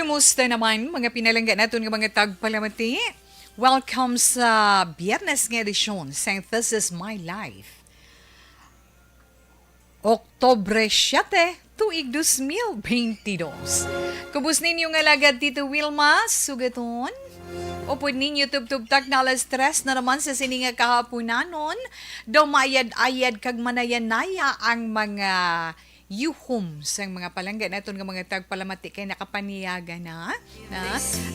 Kumusta naman mga pinalangga natin ng mga tagpalamati? Welcome sa Biyernes nga edisyon sa This Is My Life. Oktobre 7, tuig 2022. Kubus ninyo nga lagad Tito Wilma, sugaton? O pwede ninyo tubtubtak na alas 3 na naman sa sininga kahaponanon, dumayad-ayad kag manayanaya ang mga yuhum sa mga palangga naton nga mga tagpalamati kay nakapaniyaga na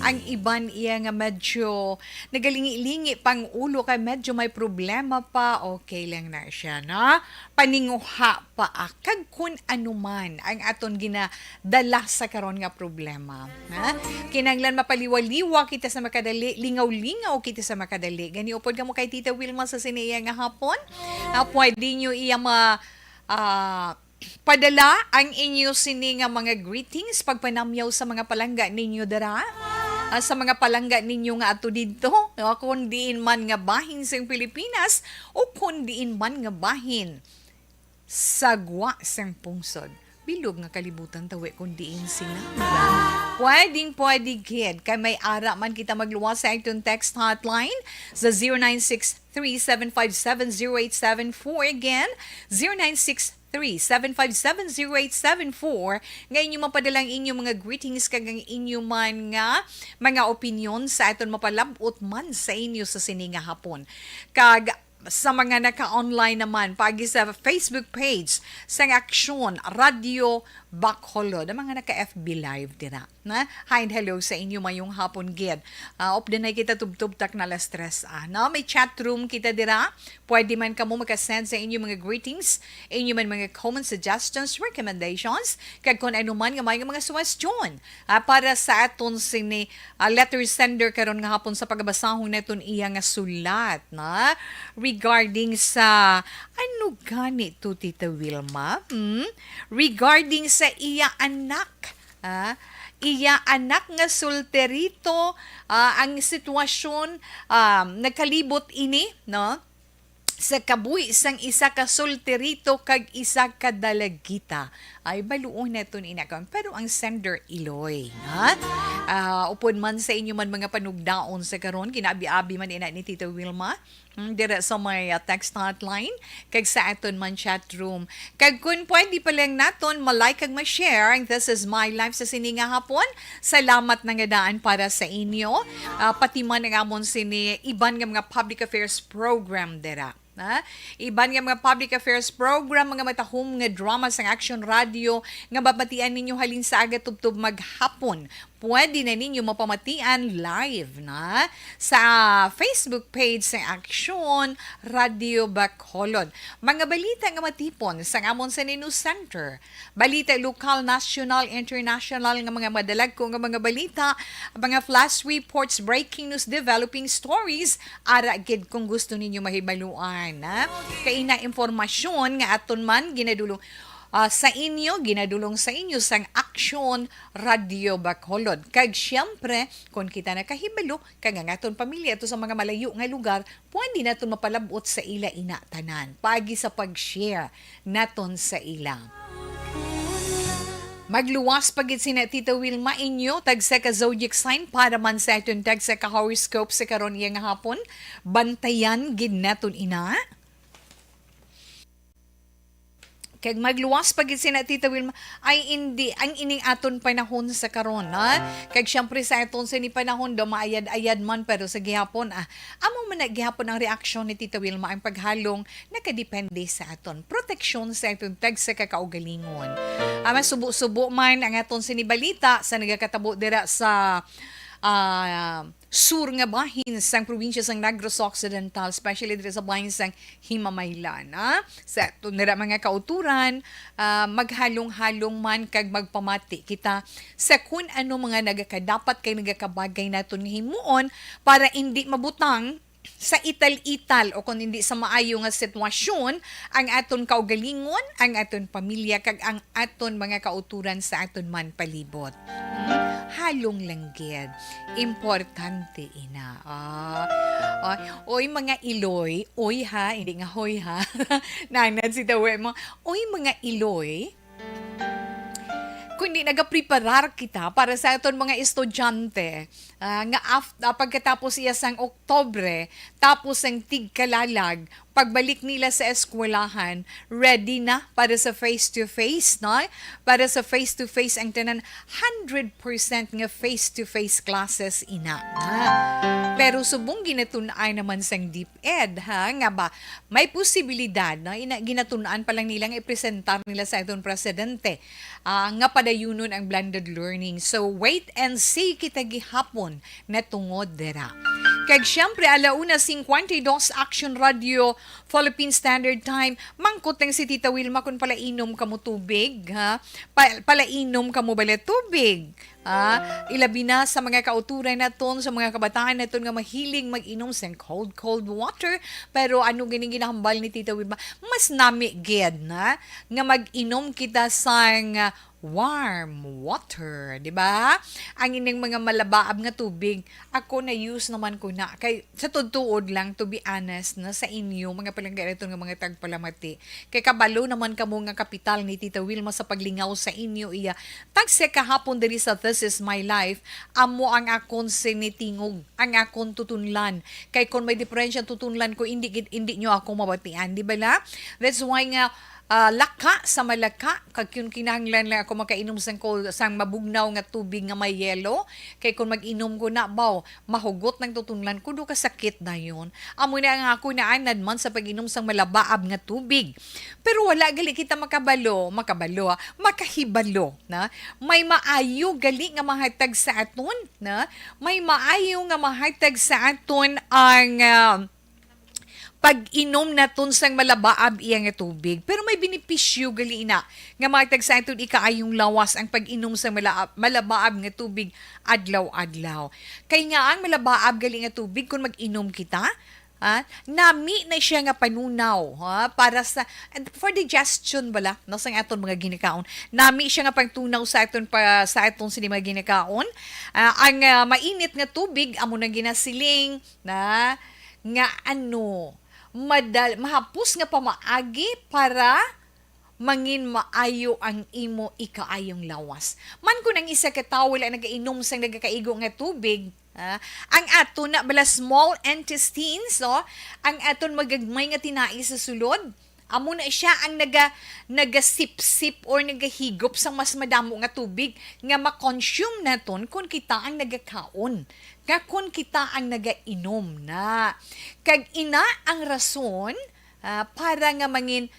ang iban iya nga medyo nagalingi-lingi pang ulo kay medyo may problema pa, okay lang na siya na paninguha pa kag kun anuman ang aton ginadala sa karon nga problema na kinanglan mapaliwaliwa kita sa makadali, lingaw-lingaw kita sa makadali gani upod ka mo kay Tita Wilma sa siniya nga hapon pwede nyo iya padala ang inyo sini nga mga greetings pagpanamyaw sa mga palangga ninyo dara sa mga palangga ninyo nga ato dito kung diin man nga bahin sa Pilipinas o kung diin man nga bahin sagwa sang pungsod bilog nga kalibutan tawi kung diin sinanglan. Pwede kid kay may ara man kita magluwas sa itong text hotline sa 0963-757-0874 again 0963-757-0874 ngayon yung mapadalang inyong mga greetings kag ang inyong man nga mga opinion sa aton mapalabot man sa inyo sa sininga hapon kag sa mga naka-online naman pagi sa Facebook page sa Aksyon Radio Bacolod ang mga naka-FB live dira na hi and hello sa inyo mayong hapon gid opdanay kita tubtubtak na alas 3 na may chat room kita dira pwede man kamo makasend sa inyo mga greetings inyo man mga comments, suggestions, recommendations kag kung ano man nga may mga suggestion para sa aton sini letter sender karon nga hapon sa pagbasahon naton iya nga sulat na regarding sa ano gani to Tita Wilma regarding sa iya anak iya anak nga solterito ang sitwasyon nagkalibot ini no sa kabuhi sang isa ka solterito kag isa ka dalagita ay baluon naton inakon pero ang sender Iloy upod man sa inyo man mga panugdaon sa karon kinaabi-abi man ina ni Tita Wilma dire sa may text hotline kag sa aton man chat room kag kun pwede pa lang naton malike kag ma-share ang This Is My Life sa sininga hapon salamat na nga daan para sa inyo pati man ang amon sini iban nga mga public affairs program dira iban nga mga public affairs program mga matahom nga drama sa Action Radio nga babatian ninyo halin sa aga tubtub maghapon pwede na ninyo mapamatian live na sa Facebook page sa Action Radio Bacolod. Mga balita nga matipon sa amon sa News Center. Balita lokal, national, international nga mga madalag ko nga mga balita, mga flash reports, breaking news, developing stories, ara gid kung gusto ninyo mahibaluan. Kay na impormasyon nga aton man ginadulong sa inyo, ginadulong sa inyo sang Action Radio Bacolod. Kag siyempre, kung kita nakahibalo, kag ang aton pamilya ito sa mga malayo nga lugar, pwede naton mapalabot sa ila inatanan. Pagi sa pag-share naton sa ila. Magluwas pagit sina Tita Wilma inyo tagsa ka zodiac sign para man sa aton tagsa ka horoscope sa karon iya nga hapon. Bantayan gid naton ina. Kag magluwas pagit sina Tita Wilma ay hindi ang ining aton panahon sa karon kag syempre sa aton sa ni panahon do maayad-ayad man pero sa gihapon amo man gihapon ang reaksyon ni Tita Wilma ang paghalong nakadepende sa aton proteksyon sa aton tag sa kakaugalingon masubo-subo man ang aton sinibalita sa nagakatabo dira sa sur nga bahin sang probinsya sang Negros Occidental, especially dito sa bahin sang Himamaylan. Sa nira mga kauturan, maghalong-halong man kag magpamati kita sa kun ano mga nagakadapat kay nagakabagay naton himuon para hindi mabutang sa ital-ital o kung hindi sa maayo nga sitwasyon ang aton kaugalingon, ang aton pamilya kag ang aton mga kauturan sa aton man palibot. Halong langgid. Importante ina. Oy mga Iloy, oy ha, hindi nga hoy ha. Nanad si Tawe mo. Oy mga Iloy, kundi nagapreparar kita para sa aton mga estudyante nga pagkatapos iya sang Oktobre, tapos ang tigkalalag, pagbalik nila sa eskwelahan, ready na para sa face-to-face, no? Para sa face-to-face ang tanan 100% nga face-to-face classes ina. Pero subong ginatun-ay naman sang DepEd, nga ba, may posibilidad na ginatun-an pa lang nilang ipresentar nila sa itong presidente nga padayunon ang blended learning. So wait and see kita gihapon na tungod dera. Kag syempre, 1:52 Action Radio, Philippine Standard Time. Mangkot lang si Tita Wilma kung palainom ka mo tubig, ha? Palainom ka mo bala tubig. Ilabi na sa mga kauturan naton, sa mga kabataan naton nga mahiling mag-inom sa cold water. Pero ano ganing ginahambal ni Tita Wilma? Mas nami gid na nga mag-inom kita sang warm water, di ba? Ang ining mga malabaab nga tubig, ako na use naman ko na. Kay sa tutuod lang, to be honest, na sa inyo, mga palangga nga mga tagpalamati. Kay kabalo naman kamo nga kapital ni Tita Wilma sa paglingaw sa inyo iya. Tagse kahapon diri sa This Is My Life, amo ang akon sinitingog, ang akon tutunlan. Kay kung may diferensya tutunlan ko, hindi nyo ako mabatian, di ba la? That's why nga, laka sa malaka kag yun kinahanglan lang ako makainom sang mabugnaw nga tubig nga may yelo kay kung mag-inom ko na baw mahugot ng tutunlan ko do kasakit na yun amo na nga ako na anad man sa pag-inom sang malabaab nga tubig pero wala gali kita makahibalo na may maayo gali nga mahatag sa aton na may maayo nga mahatag sa aton ang pag-inom naton sang malabaab iya nga tubig. Pero may benepisyo gali ina nga matag sa aton ikaayong lawas ang pag-inom sang malabaab nga tubig adlaw-adlaw. Kay nga ang malabaab gali nga tubig kung mag-inom kita, nami na siya nga panunaw para sa for digestion bala no sang aton mga ginikaon nami siya nga pagtunaw sa aton sini mga ginikaon ang mainit nga tubig amo nang ginasiling na nga mahapos nga pamaagi para mangin maayo ang imo ikaayong lawas. Man ko nang isa ka tawo lang nagainom sang nagakaigo nga tubig, ang aton na bala small intestines, ang aton magagmay nga tinai sa sulod, amo na siya ang nagasip-sip or nagahigop sang mas madamo nga tubig nga ma-consume naton kung kita ang nagakaon. Kung kita ang nagainom na. Kag ina ang rason para nga mangin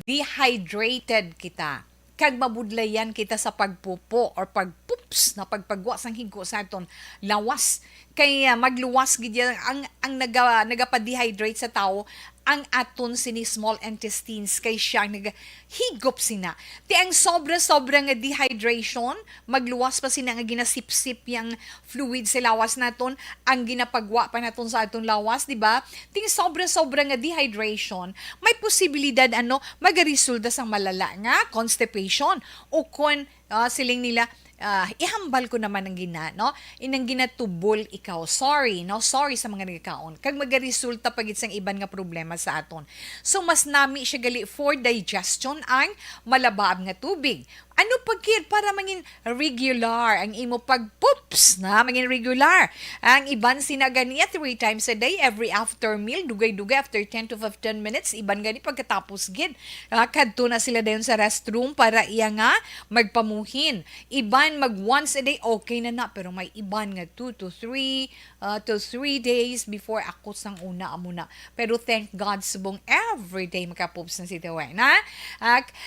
dehydrated kita. Kag mabudlayan kita sa pagpupo or pagpups na pagpagwa sang higko sa aton lawas. Kaya magluwas gid ang nagapa-dehydrate sa tao ang aton sini small intestines kay siya nagahigop sina. Ti ang sobra-sobra nga dehydration, magluwas pa sina nga ginasip-sip yang fluid sa lawas naton, ang ginapagwa pa naton sa aton lawas, di ba? Ting sobra-sobra nga dehydration, may posibilidad magaresulta sa malala nga constipation o kon siling nila ihambal ko naman ang inang ginatubol ikaw. Sorry sa mga nagkaon. Kag magaresulta pagit sang iban nga problema sa aton. So, mas nami siya gali for digestion ang malabaab nga tubig. Ano pagkid para mangin regular ang imo pagpoops na mangin regular. Ang iban sinaganiya 3 times a day every after meal, dugay-dugay after 10 to 15 minutes, iban gani pagkatapos gid. Kadto na sila dayon sa restroom para iya nga magpamuhin. Iban mag once a day okay na pero may iban nga 2 to 3 days before ako sang una amo na. Pero thank God subong everyday makapoops na si Tewen, na.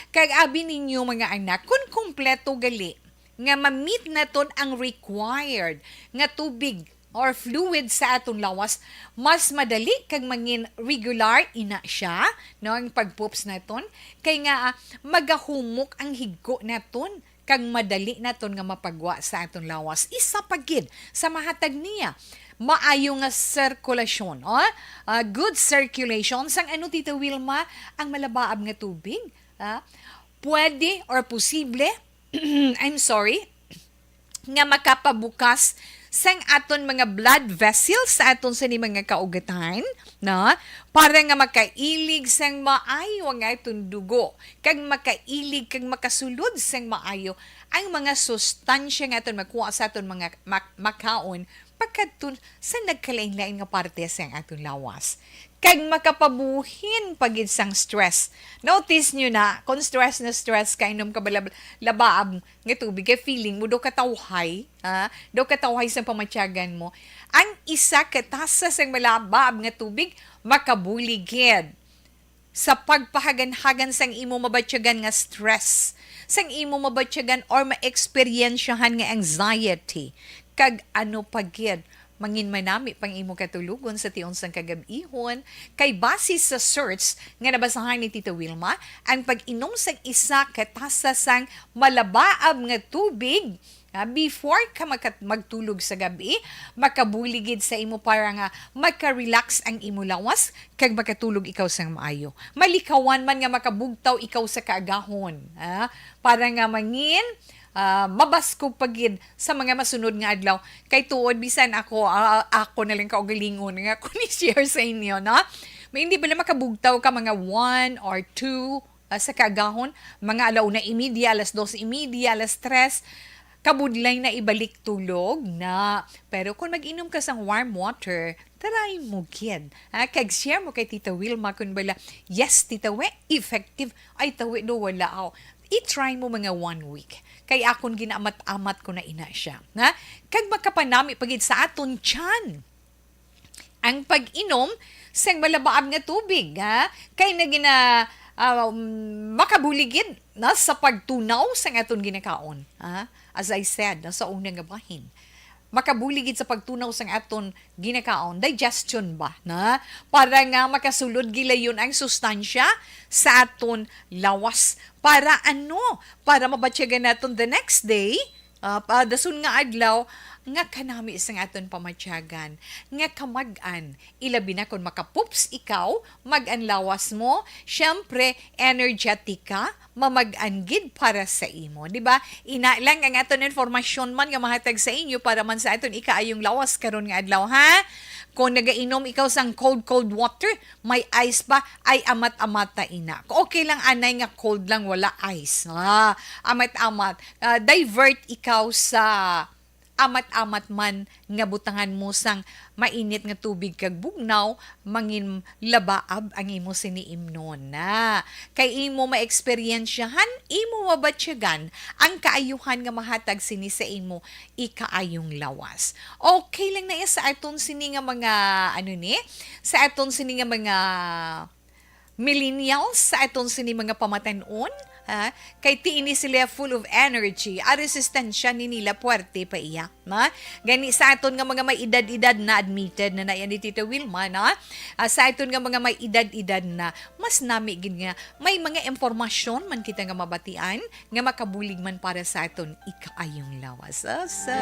Kag abi ninyo mga anak kung kumpleto gali nga ma-meet naton ang required nga tubig or fluid sa aton lawas, mas madali kag mangin regular ina siya ang pagpoops naton kay nga magahumok ang higko naton kag madali naton nga mapagwa sa aton lawas. Isa pagid sa mahatag niya maayo nga sirkulasyon, good circulation sang Tita Wilma ang malabaab nga tubig, pwede or posible I'm sorry nga makapabukas sang aton mga blood vessels sa aton sa ni mga kaugatan, na para nga makailig sang maayo ang aton dugo, kag makailig kag makasulod sang maayo ang mga sustansya nga aton makuha sa aton mga makaon pagkatun sa nagkalain-lain nga parte sa aton lawas. Kag makapabuhin pagid sang stress. Notice nyo na, kung stress na stress, kainom ka labaab nga tubig, kay feeling mo, do katawhay, do katawhay sa pamatyagan mo. Ang isa katasa sang malabaab nga tubig, makabuligid sa pagpahagan-hagan sang imo mabatyagan nga stress, sang imo mabatyagan or ma-experiensyahan nga anxiety, kag ano pagid, mangin manami pang imo katulugon sa tion sang kagabihon, kay base sa search nga nabasahan ni Tita Wilma, ang pag-inom sang isa katasa sang malabaab nga tubig before ka magtulog sa gabi, makabuligid sa imo para nga maka-relax ang imo lawas, kag makatulog ikaw sang maayo. Malikawan man nga makabugtaw ikaw sa kaagahon, para nga mangin mabasko pagid sa mga masunod nga adlaw. Kay tuod bisan ako na lang kaugalingon nga ako ni share sa inyo, no? May hindi bala makabugtaw ka mga 1 or 2 sa kagahon, mga 1:30, 2:30, 3:00, kabudlay na ibalik tulog na. Pero kung mag-inom ka sang warm water, try mo gid. Kag share mo kay Tita Wilma kung bala, yes, Tita We, effective. Ay, tawi do wala ako. I-try mo mga 1 week. Kay akon ginamat-amat ko na ina siya. Kag makapanami pagid sa aton tiyan ang pag-inom sang malabaab nga tubig. Kay na makabuligid na sa pagtunaw sang aton ginakaon. As I said, sa unang nga bahin. Makabuligid sa pagtunaw sang aton ginakaon, digestion ba, na? Para nga makasulod gilayon ang sustansya sa aton lawas. Para ano? Para mabatyagan naton the next day, dasun nga adlaw, nga kanami sang aton pamatyagan, nga kamag-an, ilabi na kung makapoops ikaw, mag-an lawas mo, syempre, energetic ka, mamag-an-gid para sa imo, di ba? Ina lang ang aton informasyon man nga mahatag sa inyo para man sa aton ikaayong lawas karon nga adlaw, ha? Kung nagainom ikaw sang cold water, may ice pa, ay amat-amata ina. Okay lang anay nga cold lang, wala ice. Amat-amat. Divert ikaw sa amat-amat man nga butangan mo sang mainit nga tubig kag bugnaw, mangin labaab ang imo siniimnon na. Kay imo ma-experiensyahan, imo mabatyagan ang kaayuhan nga mahatag sini sa imo ikaayong lawas. Okay lang na sa aton sini nga mga sa aton sini nga mga millennials, sa aton sini mga pamatanon, kay tiini sila full of energy, a resistensya ni nila puwerte pa iya, na? Gani sa aton nga mga may edad-edad na admitted na yan ni Tita Wilma, na? Sa aton nga mga may edad-edad na, mas nami gid nga, may mga impormasyon man kita nga mabatian, nga makabulig man para sa aton ikaayong lawas. So,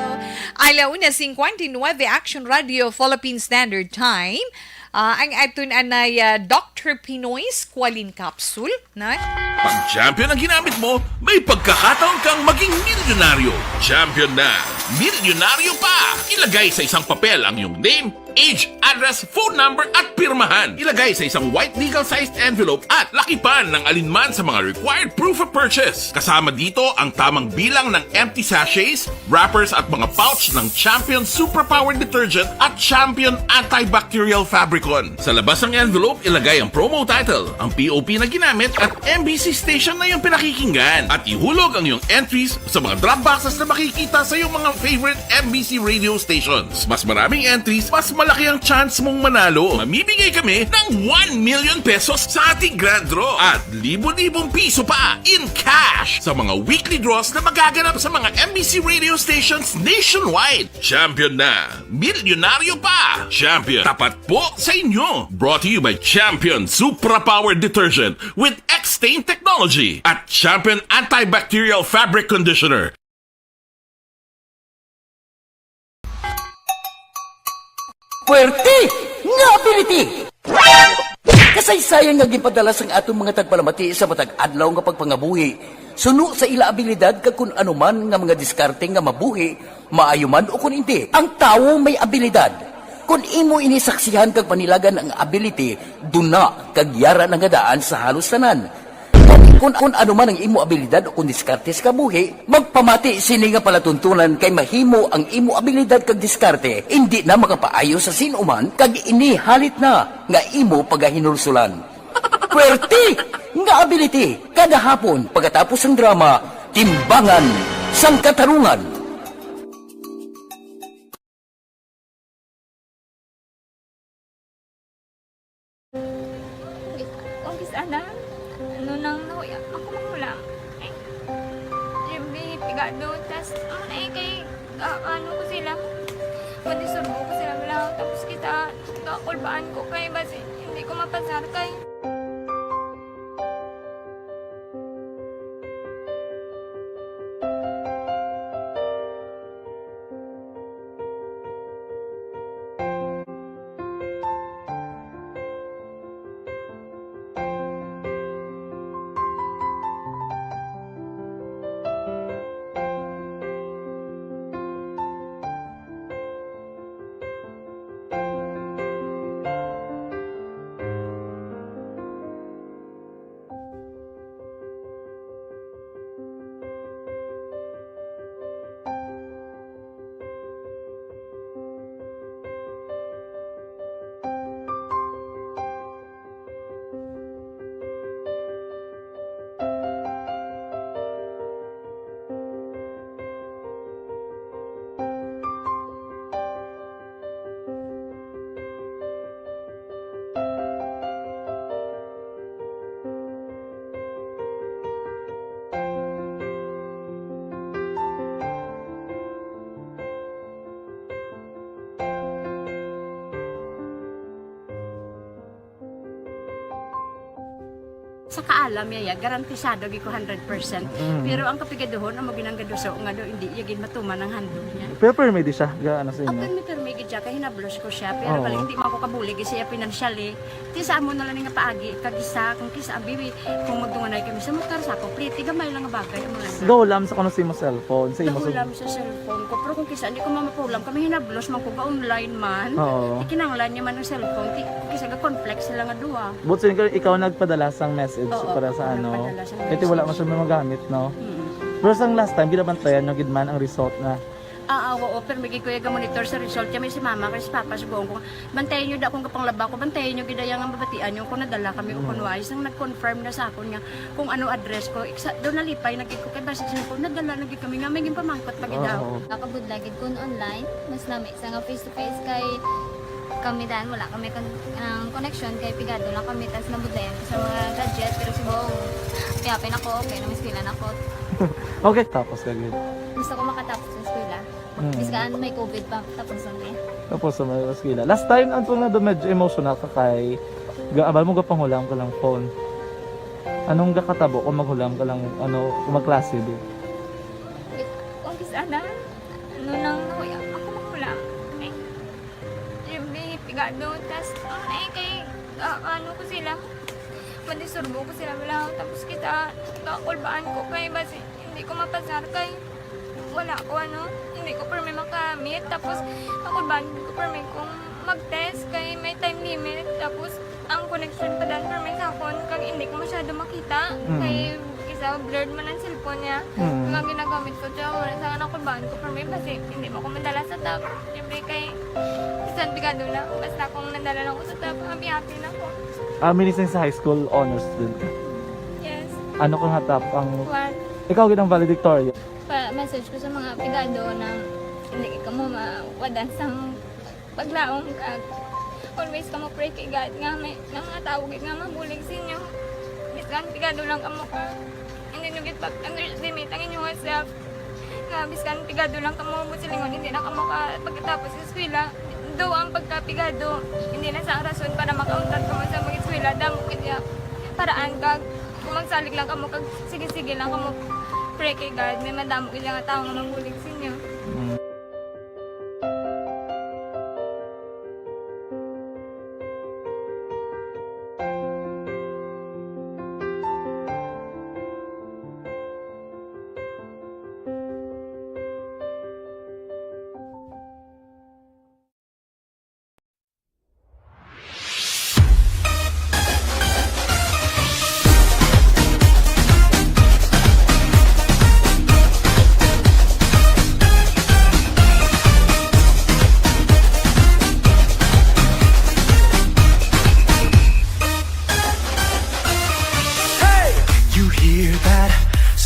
alauna 59, Action Radio Philippine Standard Time, ang aton anay Dr. Pinoy Squalene Capsule, na? Pag champion ang ginamit mo, may pagkakataon kang maging milyonaryo. Champion na, milyonaryo pa! Ilagay sa isang papel ang iyong name, age, address, phone number at pirmahan. Ilagay sa isang white legal-sized envelope at lakipan ng alinman sa mga required proof of purchase. Kasama dito ang tamang bilang ng empty sachets, wrappers at mga pouch ng Champion Superpower Detergent at Champion Antibacterial Fabricon. Sa labas ng envelope, ilagay ang promo title, ang POP na ginamit at MBC station na yung pinakikinggan. At ihulog ang iyong entries sa mga drop boxes na makikita sa iyong mga favorite MBC radio stations. Mas maraming entries, mas malaki ang chance mong manalo. Mamibigay kami ng 1 million pesos sa ating grand draw at libo-libong piso pa in cash sa mga weekly draws na magaganap sa mga MBC radio stations nationwide. Champion na, milyonaryo pa. Champion, tapat po sa inyo. Brought to you by Champion Superpower Detergent with X-Stain Technology at Champion Antibacterial Fabric Conditioner. Fuerte nga ability! Kasaysayan nga gipadala sang atong mga tagpalamati sa matag adlaw nga pagpangabuhi. Suno sa ila abilidad kag kun anuman nga mga diskarte nga mabuhi, maayo man o kun hindi. Ang tawo may abilidad. Kung imo inisaksihan kag panilagan ang ability, duna kag yara nga daan sa halos tanan. Kung ano man ang imo abilidad o kung diskarte sa kabuhi, magpamati sini nga palatuntunan kay mahimo ang imo abilidad kag diskarte, hindi na makapaayo sa sinuman kag inihalit na nga imo pagahinulsulan. Pwerte nga ability, kada hapon pagkatapos ng drama, Timbangan sang Katarungan. Kung sana, ano nang nahuya, ako mangulang. Ay, Jimmy, pigado, tas, kay, ano ko sila, manisurbo ko sila lang, tapos kita, kakulbaan ko kay, basi, hindi ko mapasar kay. Sa kaalam yaya, garantisado gi ko 100%. Pero ang kapigaduhon, ang maginanggaduso, nga do, hindi yagin matuman ang handog niya. Pero permedi siya, gaano sa Ang inyo? permigid siya, kaya hinablos ko siya. Pero Oo. balik, hindi mo ako kabulig siya financially. Tisa mo na lang nga paagi, kagisa, kung kisa ang bibi, kung magdunganay kami sa motor sa ako, pliti, gamay lang nga bagay. Mo lang. Gahulam sa kano sa imo cellphone, sa imo Nahulam sa cellphone ko. Pero kung kisa, hindi ko mamapulam. Kami hinablos, man ko ka online man. Oo. Ikinanglan niya man ng cellphone. Kisa ga complex sila nga duwa. But so, ikaw nagpadala sang message Oo, para sa ako ano. nagpadala sang Kasi wala message. man siya magamit, no? Mm. Pero sang last time, ginabantayan nyo gidman ang result na. Oo, pero may kuya monitor sa result kami si mama kasi si papa si buong ko. Bantayan niyo da kung kapang laba ko, bantayan niyo gidayang ang babatian niyo kung nadala kami o kunwais nang nag-confirm na sa akon nga kung ano address ko. Doon nalipay nagiko kay basi ko nadala nagi kami nga may pamangkot pag daw. Oo. Nakabudlagid kun online, mas lami sa nga face to face kay kami dahil wala kami ang connection kay pigado lang kami tas nabudlayan ko sa mga gadget pero si Bong piyapin ako okay na miskilan ako Okay, tapos kagid. gusto ko makatapos sa eskwela biskaan may COVID pa tapos na Tapos sa mga skila. Last time, ang na do medyo emotional ka kay gaabal mo gapanghulam ka lang phone. Anong gakatabo kung maghulam ka lang, ano, kung magklase di? kung sana ano nang nahuya ako mangulang ay Jimmy pigado tas kay ano ko sila manisurbo ko sila lang tapos kita kakulbaan ko kay basi hindi ko mapasar kay wala ko ano hindi ko permi makamit tapos kakulbaan ko permi kung mag-test kay may time limit tapos ang connection pa dan permi sa phone kag hindi ko masyado makita kay isa blurred man ang cellphone niya mga ginagamit ko siya wala sa nakulbaan ko permi basi hindi mo ko madala sa tab siyempre kay isang bigado lang basta kung nadala lang ko sa tab happy na ako. Minising sa high school honors student ka. Yes. Ano kung hatap ang... One, Ikaw ginang valedictorian. message ko sa mga pigado na hindi ka mo mawadan sa paglaong kag always ka mo pray kay God nga may nga mga tawag nga mabulig sa inyo. Biskan pigado lang kamo ka. Hindi nyo git pag underestimate ang inyong self. Nga biskan pigado lang kamo mo silingon hindi na kamo ka pagkatapos sa eskwela. Do ang pagkapigado hindi na sa rason para makauntat ka mo sa mga eskwela damo kaya paraan kag kung magsalig lang kamo kag sige-sige lang kamo pray kay God may madamo kaya nga tao nga mabulig sa inyo.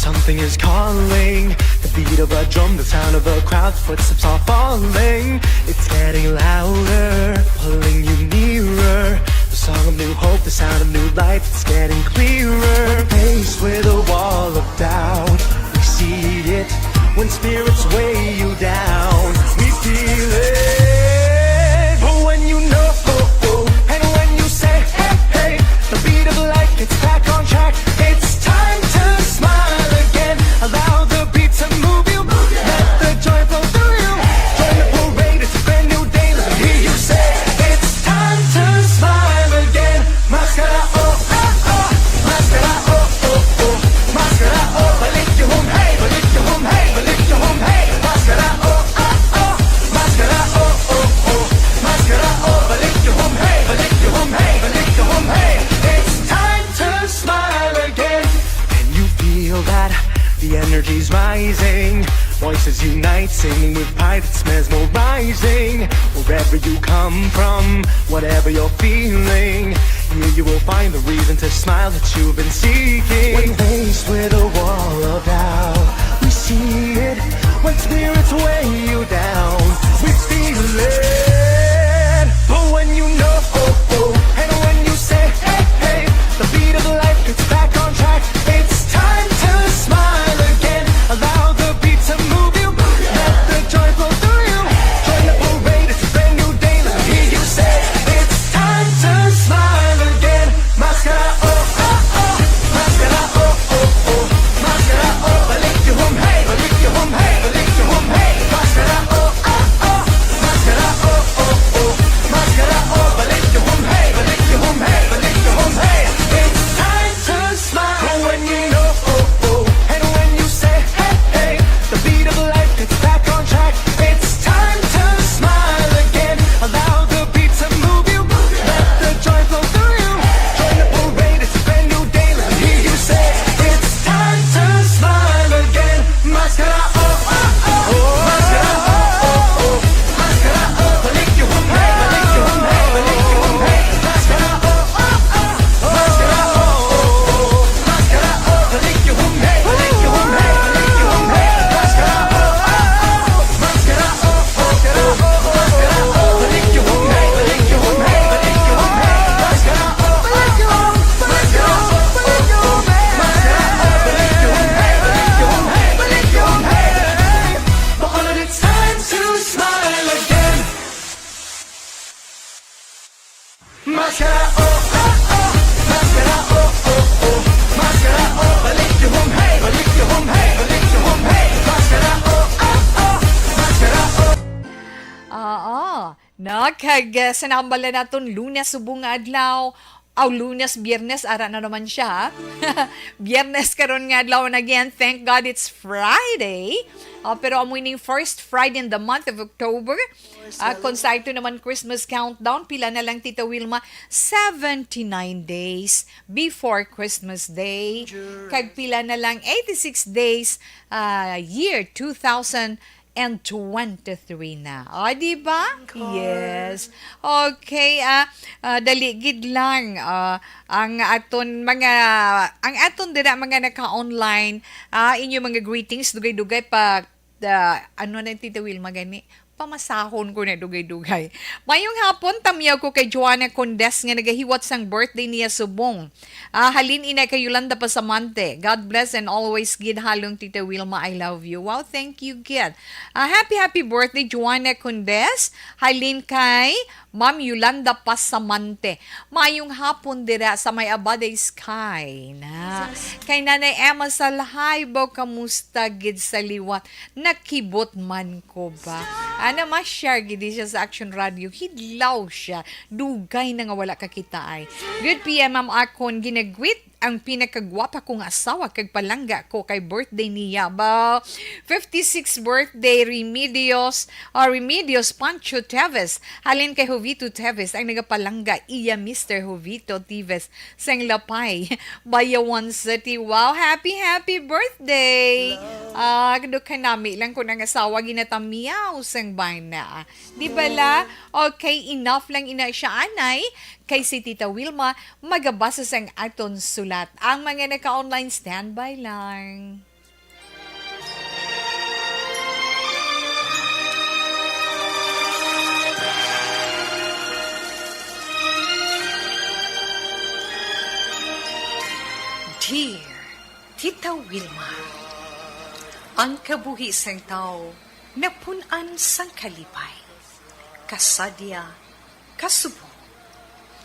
Something is calling. The beat of a drum, the sound of a crowd, footsteps are falling. It's getting louder, pulling you nearer. The song of new hope, the sound of new life, it's getting clearer. Faced with a wall of doubt, we see it. When spirits weigh you down, we feel it. But when you know, and when you say, hey, hey, the beat of life gets back on track. It's time to smile again. Allow the beat to move you. Let the joy flow through you. Join the parade, it's a brand new day. Let me hear you say, it's time to smile again. Mascara, oh, oh, oh. Mascara, oh, oh, oh. Mascara, oh, balik you home, hey, balik you home, hey, balik you home, hey. Mascara, oh, oh, oh. Mascara, oh, oh, oh. Mascara, oh, balik you home, hey, balik you home, hey, balik you home, hey. It's time to smile again. And you feel that the energy's rising. Voices unite, singing with pride, it's mesmerizing. Wherever you come from, whatever you're feeling, here you will find the reason to smile that you've been seeking. When faced with a wall of doubt, we see it. When spirits weigh you down, we feel it. But when you know, and when you say, hey, hey, the beat of life gets back on track. It's time to smile again. Allow the beat to move you. Let the joy flow through you. Join the parade, it's a brand new day. Let me hear you say, it's time to smile again. Mascara, oh, oh, oh. Mascara, oh, oh, oh. Mascara, oh, balik you home, hey, balik you home, hey, balik you home, hey. Mascara, oh, oh, oh. Mascara, oh, oh, oh. Mascara, oh, balik you home, hey, balik you home, hey, balik you home, hey. It's time to smile. But when you know, and when you say, hey, hey, the beat of life gets back on track. It's time to smile again. Allow the beat to move you. Let the joy flow through you. Join the parade, it's a brand new day. Let me hear you say, it's time to smile again. Mascara, oh, oh, oh. Mascara, oh, oh, oh. Mascara, oh, balik you home, hey, balik you home, hey, balik you home, hey. Mascara, oh, oh, oh. Mascara, oh, oh, oh. Mascara, oh, balik you home, hey, balik you home, hey, balik you home, hey. Mascara, oh, oh, oh. Mascara, oh, oh, oh. Mascara, oh, balik you home, hey, balik you home, hey, balik you home, hey. Mascara, oh, oh, oh. Mascara, oh, balik you home, Mascara, oh, balik you home, hey, balik you home, hey, balik you home, hey. But it's time to smile again. Mascara, oh, oh, oh. Mascara, oh, oh, oh. Mascara, oh, balik you home, hey, balik you home, hey, balik you home, hey. Mascara, oh, oh, oh. Mascara, oh. Oo. Sanambala naton Lunes subong nga adlaw. Aw Lunes, Biyernes, ara na naman siya. Biyernes karon nga adlaw and again. Thank God it's Friday. Pero amoy ning first Friday in the month of October. Kung sa ito naman Christmas countdown, pila na lang Tita Wilma, 79 days before Christmas Day. Kag pila na lang 86 days year 2023 na. O, di ba? Yes. Okay, daligid lang ang aton dira mga naka-online inyo mga greetings dugay-dugay pa ano na Tita Wilma gani pamasahon ko na dugay-dugay. Mayong hapon, tamiyaw ko kay Joanna Condes nga nagahiwat sang birthday niya subong. Halin ina kay Yolanda Pasamante. God bless and always gid halong Tita Wilma, I love you. Wow, thank you, Gid. Happy birthday, Joanna Condes. Halin kay Ma'am Yolanda Pasamante. Mayong hapon dira sa may Abade Sky na. Kay Nanay Emma Salhaybo, kamusta gid sa liwat? Nakibot man ko ba? Ana ma-share gid siya sa Action Radio. Hidlaw siya. Dugay na nga wala kakita ay. Good PM Ma'am Akon ginagwit ang pinakagwapa kong asawa kag palangga ko kay birthday niya ba 56 birthday Remedios Pancho Teves halin kay Jovito Teves ang nagapalangga iya Mr. Jovito Teves sang Lapay Bayawan City. Wow, happy birthday. Kado kanami lang ko nang asawa ginatamiyaw sang bana di bala. Okay, enough lang ina siya anay kay si Tita Wilma magabasa sang aton sulat. Ang mga naka-online standby lang. Dear Tita Wilma, ang kabuhi sang tao napunan sang kalipay, kasadya, kasubo,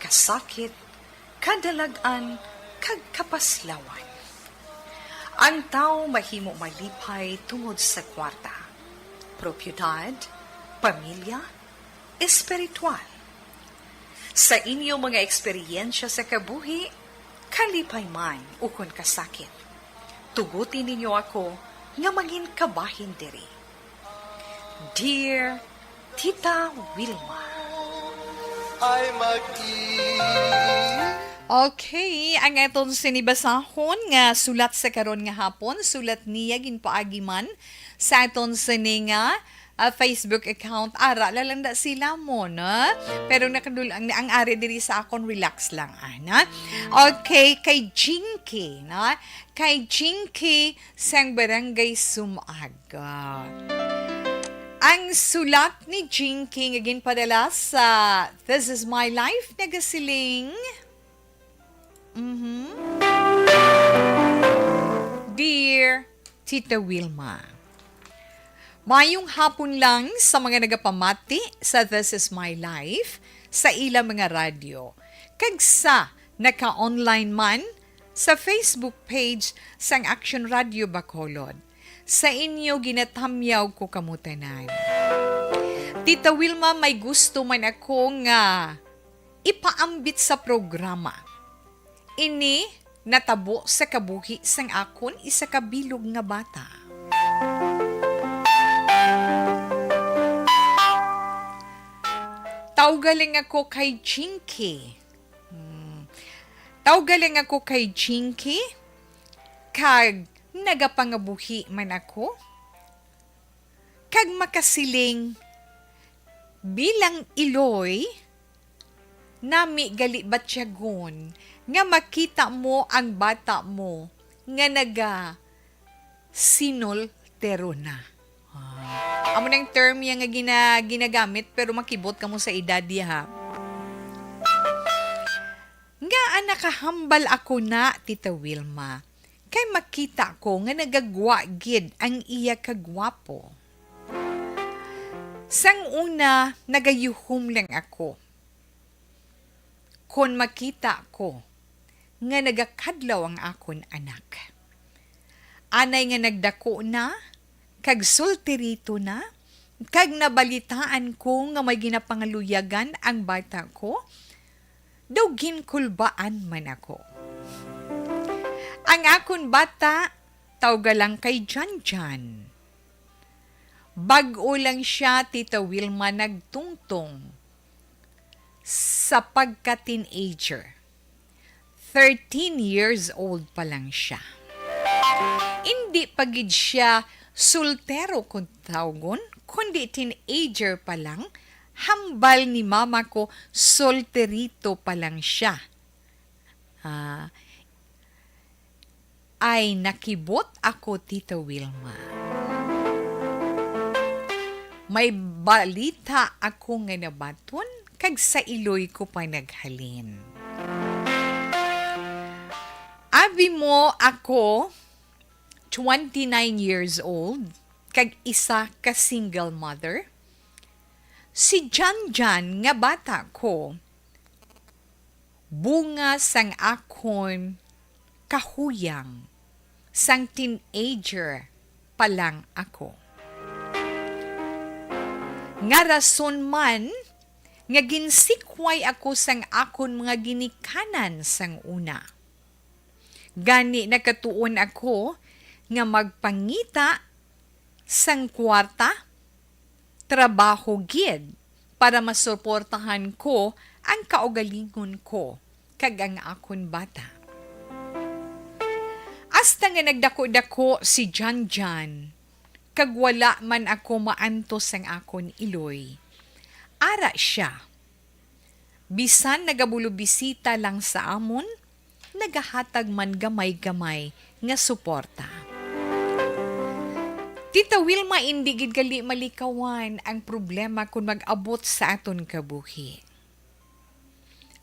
kasakit, kadalagan, kag kapaslawan. Ang tao mahimo malipay tungod sa kwarta, propiedad, pamilya, espiritual. Sa inyo mga eksperyensya sa kabuhi, kalipay man ukon kasakit. Tugutin ninyo ako nga maging kabahin diri. Dear Tita Wilma. Okay, ang atong sinibasahon nga sulat sa karon nga hapon, sulat niya ginpaagi man sa aton sininga Facebook account. Ara lang da sila mo, na? Pero nakadulang ang ari diri sa akon, relax lang, ana. Okay, kay Jinky, na? Kay Jinky sang Barangay Sumaga. Ang sulat ni Jinky nga ginpadala sa This Is My Life nagasiling. Dear Tita Wilma, mayong hapon lang sa mga nagapamati sa This Is My Life sa ilang mga radyo. Kag sa naka-online man sa Facebook page sang Action Radio Bacolod. Sa inyo ginatamyaw ko kamutanan. Tita Wilma, may gusto man ako nga ipaambit sa programa. Ini natabo sa kabuhi sang akon isa kabilog nga bata. Tawgaling ako kay Jinky. Tawgaling ako kay Jinky. Kag nagapangabuhi man ako. Kag makasiling bilang iloy nami gali batyagon nga makita mo ang bata mo nga naga sinoltero na. Amo nang term yang nga ginagamit pero makibot ka mo sa edad ha. Nga nakahambal ako na, Tita Wilma, kay makita ko nga nagagwa gid ang iya kagwapo. Sang una, nagayuhom lang ako. Kon makita ko nga nagakadlaw ang akon anak. Anay nga nagdako na, kag sultirito na, kag nabalitaan ko nga may ginapangaluyagan ang bata ko, daw ginkulbaan man ako. Ang akon bata, tawgalang kay Janjan. Bag-o lang siya, Tita Wilma, nagtungtong sa pagka-teenager. 13 years old pa lang siya. Hindi pagid siya sultero kung tawgon, kundi teenager pa lang, hambal ni mama ko, solterito pa lang siya. Ay nakibot ako, Tita Wilma. May balita ako nga nabaton, kag sa iloy ko pa naghalin. Abi mo ako, 29 years old, kag isa ka single mother. Si Janjan nga bata ko, bunga sang akon kahuyang, sang teenager pa lang ako. Nga rason man, nga ginsikway ako sang akon mga ginikanan sang una. Gani nakatuon ako nga magpangita sang kwarta, trabaho gid para masuportahan ko ang kaugalingon ko kag ang akon bata. Hasta nga nagdako-dako si Janjan, kag wala man ako maantos ang akon iloy. Ara siya. Bisan nagabulubisita lang sa amon, nagahatag man gamay-gamay nga suporta. Tita Wilma, hindi gid gali malikawan ang problema kung mag-abot sa aton kabuhi.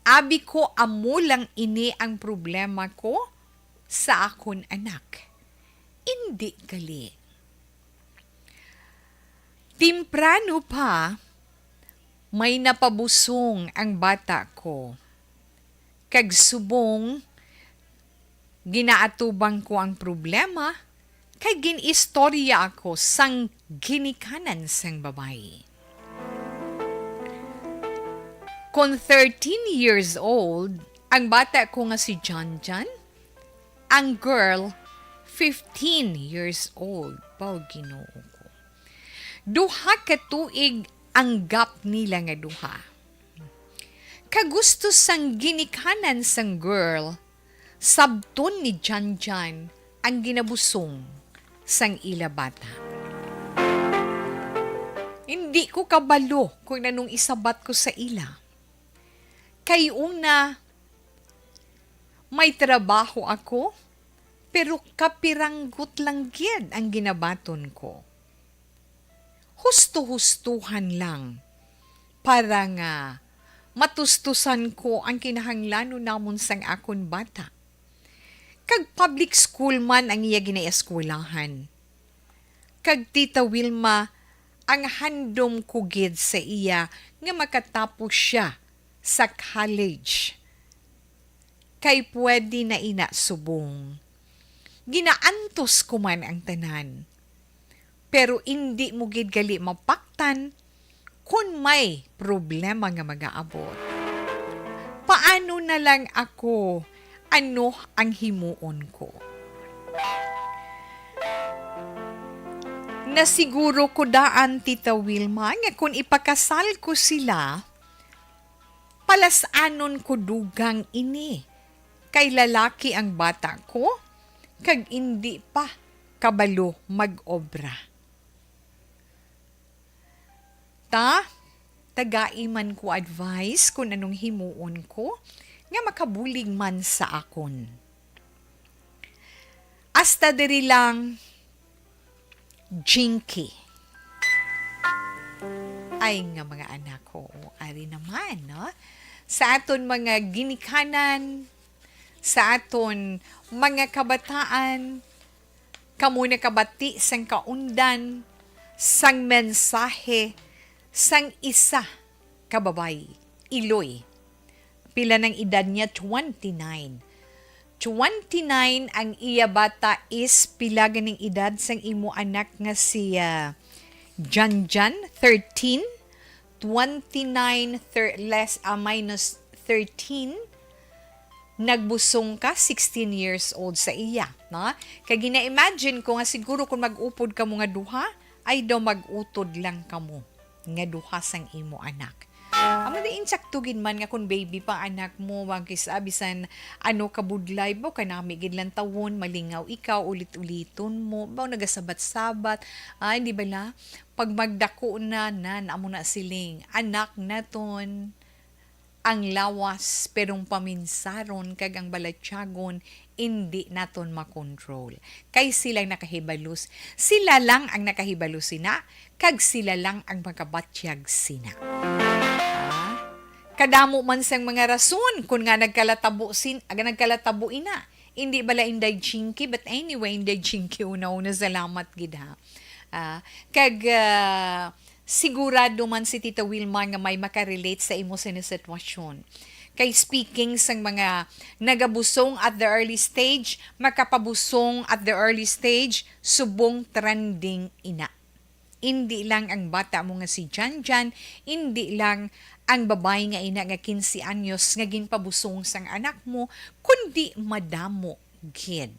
Abi ko amo lang ini ang problema ko sa akon anak. Indi gali. Timprano pa, may napabusong ang bata ko. Kag subong, ginaatubang ko ang problema, kay ginistorya ako sang ginikanan sang babae. Kung 13 years old, ang bata ko nga si John John, ang girl, 15 years old. Pao Ginoo ko. Duha ka tuig ang gap nila nga duha. Kagusto sang ginikanan sang girl, sabton ni John John ang ginabusong sang ila bata. Hindi ko kabalo kung nanong isabat ko sa ila. Kay una, may trabaho ako, pero kapiranggot lang gyud ang ginabaton ko. Husto-hustuhan lang para nga matustusan ko ang kinahanglanon namon sang akon bata. Kag public school man ang iya ginaeskwelahan. Kag Tita Wilma ang handom ko gid sa iya nga makatapos siya sa college. Kay pwede na ina subong. Ginaantos ko man ang tanan. Pero hindi mo gid gali mapaktan kung may problema nga mag-aabot. Paano na lang ako? Ano ang himuon ko? Nasiguro ko daan, Tita Wilma, nga kung ipakasal ko sila, palasanon ko dugang ini. Kay lalaki ang bata ko, kag hindi pa kabalo mag-obra. Tagaiman ko advice kung anong himuon ko, nga makabulig man sa akon. Hasta diri lang, Jinky. Ay nga mga anak ko, ari naman, no? Sa aton mga ginikanan, sa aton mga kabataan, kamo na kabati sang kaundan, sang mensahe, sang isa kababay, Iloy. Pila ng edad niya? 29. 29 ang iya bata is pila ganing edad sang imo anak nga si Jan Jan, 13. 29 minus 13. Nagbusong ka, 16 years old sa iya. No? Kaya gina-imagine ko nga siguro kung mag-upod ka mo nga duha, ay daw mag-utod lang ka mo nga duha sang imo anak. Ang madaing saktugin man nga kung baby pa anak mo, wag kisabisan ano kabudlay bo, kanami gid lang tawon, malingaw ikaw, ulit-uliton mo, ba nagasabat-sabat, ay di ba la? Pag magdako na amo na siling, anak naton, ang lawas, perong paminsaron, kag ang balatyagon, hindi naton makontrol. Kay silang nakahibalus, sila lang ang nakahibalus sina, kag sila lang ang magabatyag sina. Kadamo man sang mga rason kung nga nagkalatabo ina. Hindi bala inday chinky, but anyway, inday chinky una-una salamat gid ha. Sigurado man si Tita Wilma nga may makarelate sa imo sa sitwasyon. Kay speaking sang mga nagabusong at the early stage, makapabusong at the early stage, subong trending ina. Hindi lang ang bata mo nga si Jan Jan, hindi lang ang babae nga ina nga 15 anyos nga ginpabusong sang anak mo, kundi madamo gid.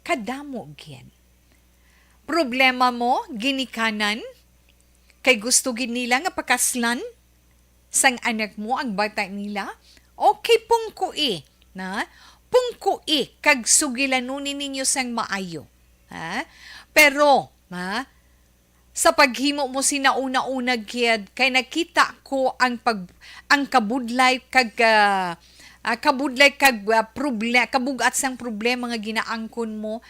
Kadamo gid. Problema mo, ginikanan, kay gusto gid nila nga pakaslan sang anak mo ang bata nila, okay pungkui, na? Pungkui, kag sugilanunin ninyo sang maayo. Pero, sa paghimo mo sinauna-una gyud kay nakita ko ang kabudlay kag kabudlay kabugat sang problema nga ginaangkon mo,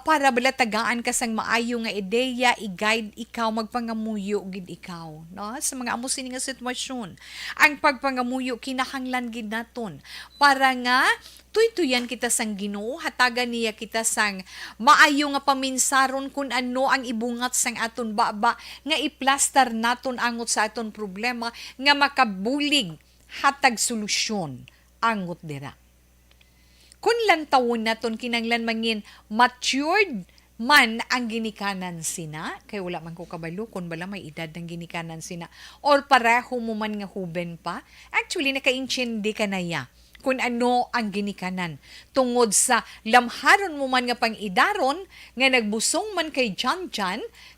para bala tagaan ka sang maayo nga ideya, i-guide ikaw, magpangamuyo gid ikaw, no? Sa mga amo sini nga sitwasyon. Ang pagpangamuyo kinahanglan gid naton para nga tuytuyan kita sang Ginoo, hatagan niya kita sang maayo nga paminsaron kung ano ang ibungat sang aton baba, nga iplastar naton angot sa aton problema, nga makabulig hatag solusyon angot dira. Kung lantawon naton kinanglan mangin matured man ang ginikanan sina, kay wala man ko kabalo kung bala may edad ng ginikanan sina, or pareho mo man nga huben pa, actually nakaintindi ka na ya kung ano ang ginikanan. Tungod sa lamharon mo man nga pang-idaron, nga nagbusong man kay Jan,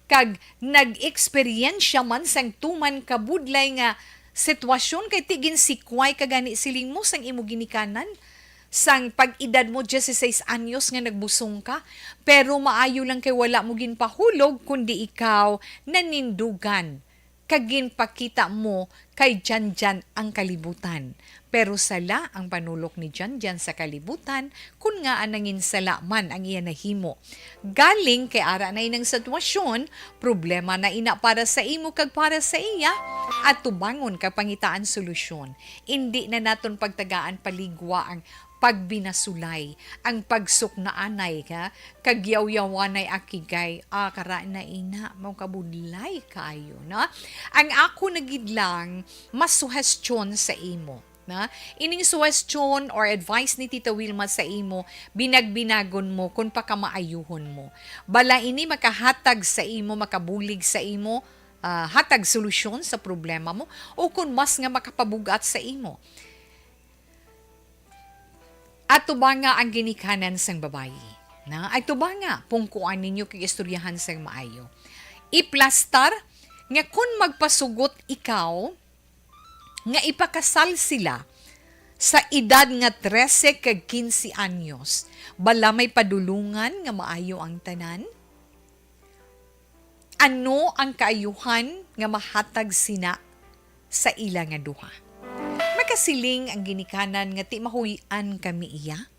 kag nag-eksperyensya man sang tuman kabudlay nga sitwasyon, kay tigin sikway kagani siling mo sang imo ginikanan, sang pag-edad mo 16 anyos nga nagbusong ka, pero maayo lang kay wala mo ginpahulog, kundi ikaw nanindugan, kagin pakita mo kay Jan ang kalibutan. Pero sala ang panulok ni Jan sa kalibutan, kun nga anangin sala man ang iya nahimo. Galing kay ara na inang sitwasyon, problema na ina para sa imo kag para sa iya, at tubangon kag pangitaan solusyon. Hindi na naton pagtagaan paligwa ang pagbinasulay, ang pagsuknaanay ka, kagyaw-yawanay akigay, kara na ina, mau kabudlay kayo, na? Ang ako nagidlang, mas suhestyon sa imo. Na ining suggestion or advice ni Tita Wilma sa imo, binagbinagon mo kung pakamaayuhon mo. Bala ini makahatag sa imo, makabulig sa imo, hatag solusyon sa problema mo, o kung mas nga makapabugat sa imo. At tuba nga ang ginikanan sang babayi. Na? Ay tuba nga, pungkuan ninyo kay istoryahan sang maayo. Iplastar, nga kung magpasugot ikaw, nga ipakasal sila sa edad nga 13 kag 15 anyos, bala may padulungan nga maayo ang tanan? Ano ang kaayuhan nga mahatag sina sa ila nga duha? Makasiling ang ginikanan nga ti mahuyan kami iya?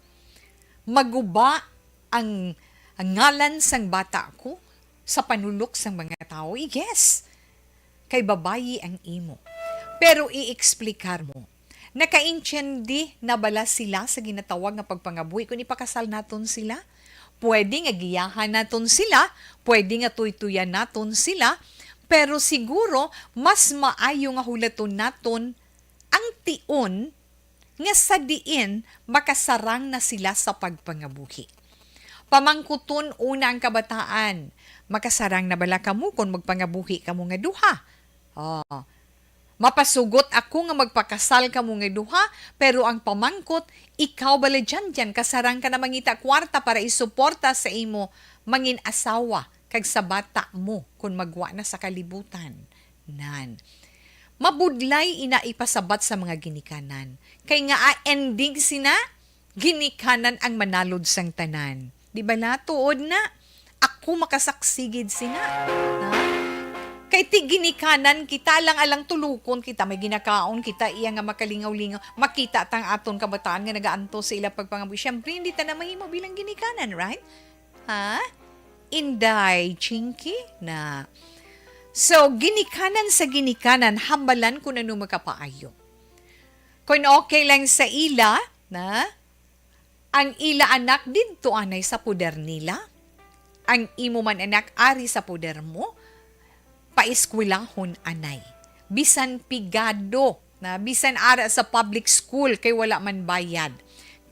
Maguba ang ngalan sang bata ko sa panulok sang mga tao? Yes, kay babayi ang imo. Pero i-explikar mo, nakaintindi na bala sila sa ginatawag nga pagpangabuhi kung ipakasal naton sila? Pwede nga giyahan naton sila, pwede nga tuytuyan naton sila, pero siguro mas maayo nga hulaton naton ang tion nga sa diin makasarang na sila sa pagpangabuhi. Pamangkuton una ang kabataan, makasarang na bala kamo kung magpangabuhi kamo nga duha. Mapasugot ako nga magpakasal ka mo nga duha, pero ang pamangkot, ikaw bala dyan, kasarang ka na mangita kwarta para isuporta sa imo mangin asawa kag sa bata mo kung magwa na sa kalibutan. Nan. Mabudlay ina ipasabat sa mga ginikanan. Kay nga ending sina, ginikanan ang manalod sang tanan. Di ba na? Tuod na. Ako makasaksigid sina. Ha? Kay ti ginikanan kita lang alang tulukon kita, may ginakaon kita iya nga makalingaw-lingaw, makita tang aton kabataan nga nagaanto sa ila pagpangabuhi. Siyempre hindi ta na mahimo bilang ginikanan, right? Ha? Inday, chinky na. So, ginikanan sa ginikanan, hambalan kung ano makapaayo. Kung okay lang sa ila, na, ang ila anak dito anay sa puder nila, ang imo man anak ari sa puder mo, paeskwelahon anay. Bisan pigado, na bisan ara sa public school kay wala man bayad.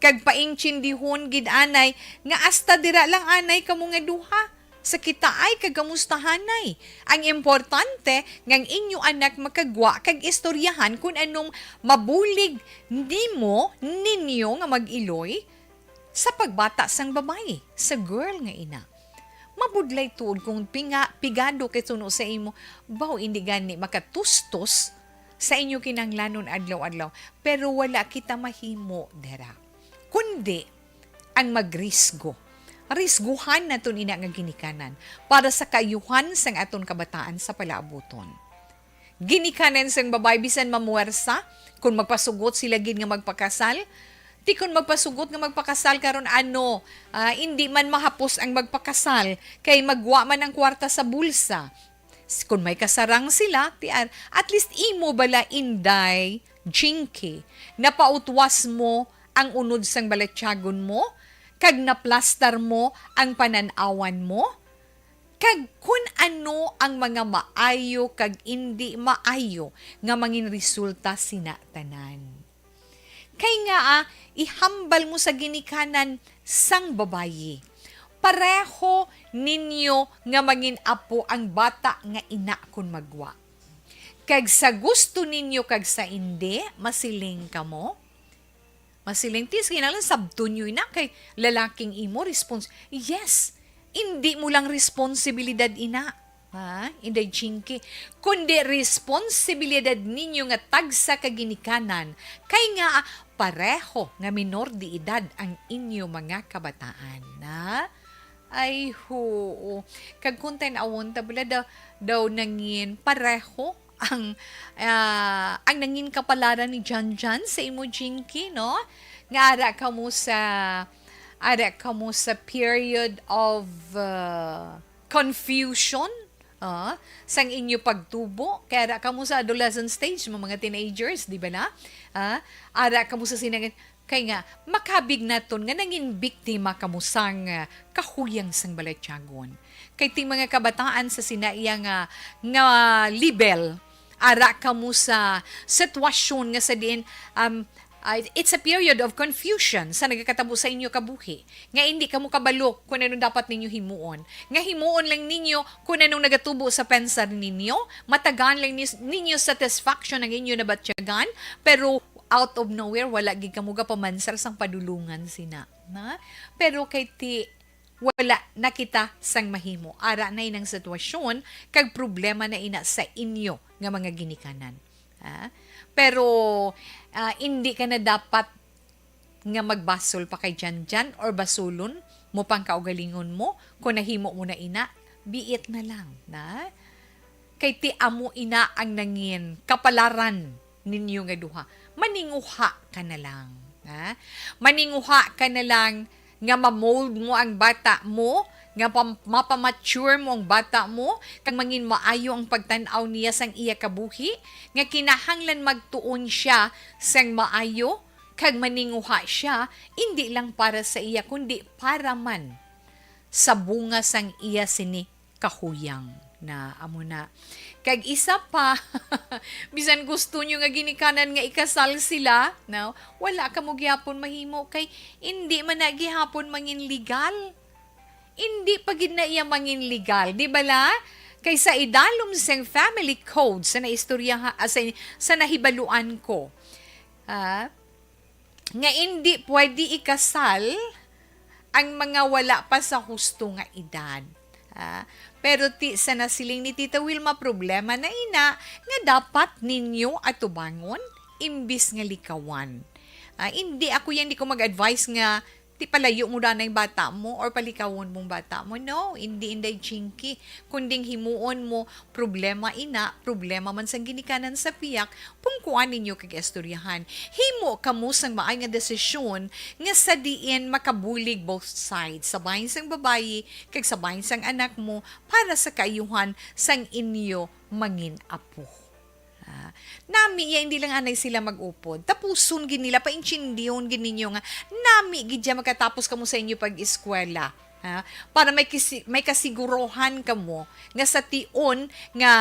Kag paingchindihon gid anay nga hasta dira lang anay kamo nga duha. Sa kita ay kagamustahanay. Ang importante ngang inyo anak makagwa kag istoryahan kung anong mabulig nimo ninyo nga mag-iloy sa pagbata sang babae, sa girl nga ina. Mabudlay tuod kung pigado kay suno sa imo, baw hindi gani makatustos sa inyo kinanglanon adlaw-adlaw, pero wala kita mahimo dera. Kundi ang magrisgo. Risguhan naton ina nga ginikanan para sa kayuhan sang aton kabataan sa palaabuton. Ginikanan sang babae bisan mamuwersa kung magpasugot sila gid nga magpakasal, Ti kun magpasugot nga magpakasal karon ano, hindi man mahapos ang magpakasal kay magwa man ang kwarta sa bulsa. Kung may kasarang sila, at least imo bala inday, jinky, napautwas mo ang unod sang balatyagon mo, kag naplastar mo ang pananawan mo, kag kun ano ang mga maayo kag hindi maayo nga mangin resulta sina tanan. Kay nga ihambal mo sa ginikanan sang babayi. Pareho ninyo nga mangin apo ang bata nga ina kun magwa. Kag sa gusto ninyo kag sa hindi, masiling kamo. Masiling tis, kinalang sabto nyo ina kay lalaking imo yes, hindi mo lang responsibilidad ina. Inday chinky. Kundi responsibilidad ninyo nga tagsa kaginikanan. Kay nga pareho nga minor di edad ang inyo mga kabataan. Ay ho. Kag kunten awon tabla daw nangin pareho ang nangin kapalaran ni Jan sa imo jinky, no? Nga ara ka mo sa period of confusion, sang inyo pagtubo, kaya ara ka mo sa adolescent stage, mga teenagers, di ba na? Ara ka mo sa sinangin, kay nga, makabig naton nga nangin biktima ka mo sang kahuyang sang balatyagon. Kay ting mga kabataan sa sinaiya nga libel, ara ka mo sa sitwasyon nga sa diin, it's a period of confusion sa nagkakatabo sa inyo kabuhi. Nga hindi ka mo kabalo kung anong dapat ninyo himuon. Nga himuon lang ninyo kung anong nagatubo sa pensar ninyo. Matagan lang ninyo satisfaction ang inyo na batyagan. Pero out of nowhere, wala gid ka mo pamansar sang padulungan sina. Pero kay ti wala nakita sang mahimo. Ara na inang sitwasyon kag problema na ina sa inyo nga mga ginikanan. Pero hindi ka na dapat nga magbasol pa kay Jan or basulon mo pang kaugalingon mo kung nahimo mo na ina, biit na lang. Kay ti amo ina ang nangin kapalaran ninyo nga duha. Maninguha ka na lang. Maninguha ka na lang nga mamold mo ang bata mo, nga mapamature mo ang bata mo, kang mangin maayo ang pagtanaw niya sang iya kabuhi, nga kinahanglan magtuon siya sang maayo, kag maninguha siya, hindi lang para sa iya, kundi para man sa bunga sang iya sini kahuyang na amo na. Kag isa pa, bisan gusto nyo nga ginikanan nga ikasal sila, no? Wala ka mo gihapon mahimo, kay hindi man na gihapon mangin legal. Hindi pa gid na iya mangin legal, di ba la? Kay sa idalom sang family code sa naistorya sa nahibaluan ko. Nga hindi pwede ikasal ang mga wala pa sa husto nga edad. Pero sa nasiling ni Tita Wilma, problema na ina nga dapat ninyo atubangon imbis nga likawan. Hindi ko mag-advise nga ti palayo mo na yung bata mo or palikawon mong bata mo. No, hindi inday chinky. Kunding himuon mo, problema ina, problema man sang ginikanan sa piyak, pungkuan ninyo kag istoryahan. Himo kamo sang maay nga desisyon nga sa diin makabulig both sides. Sabahin sang babayi, kag sabahin sang anak mo para sa kaayuhan sang inyo mangin apo. Nami, hindi lang anay sila mag-upod. Tapusun gin nila, paintindiyon gin ninyo nga, nami, gidya magkatapos kamo sa inyo pag-eskwela. Para may kasiguruhan kamo nga sa tion nga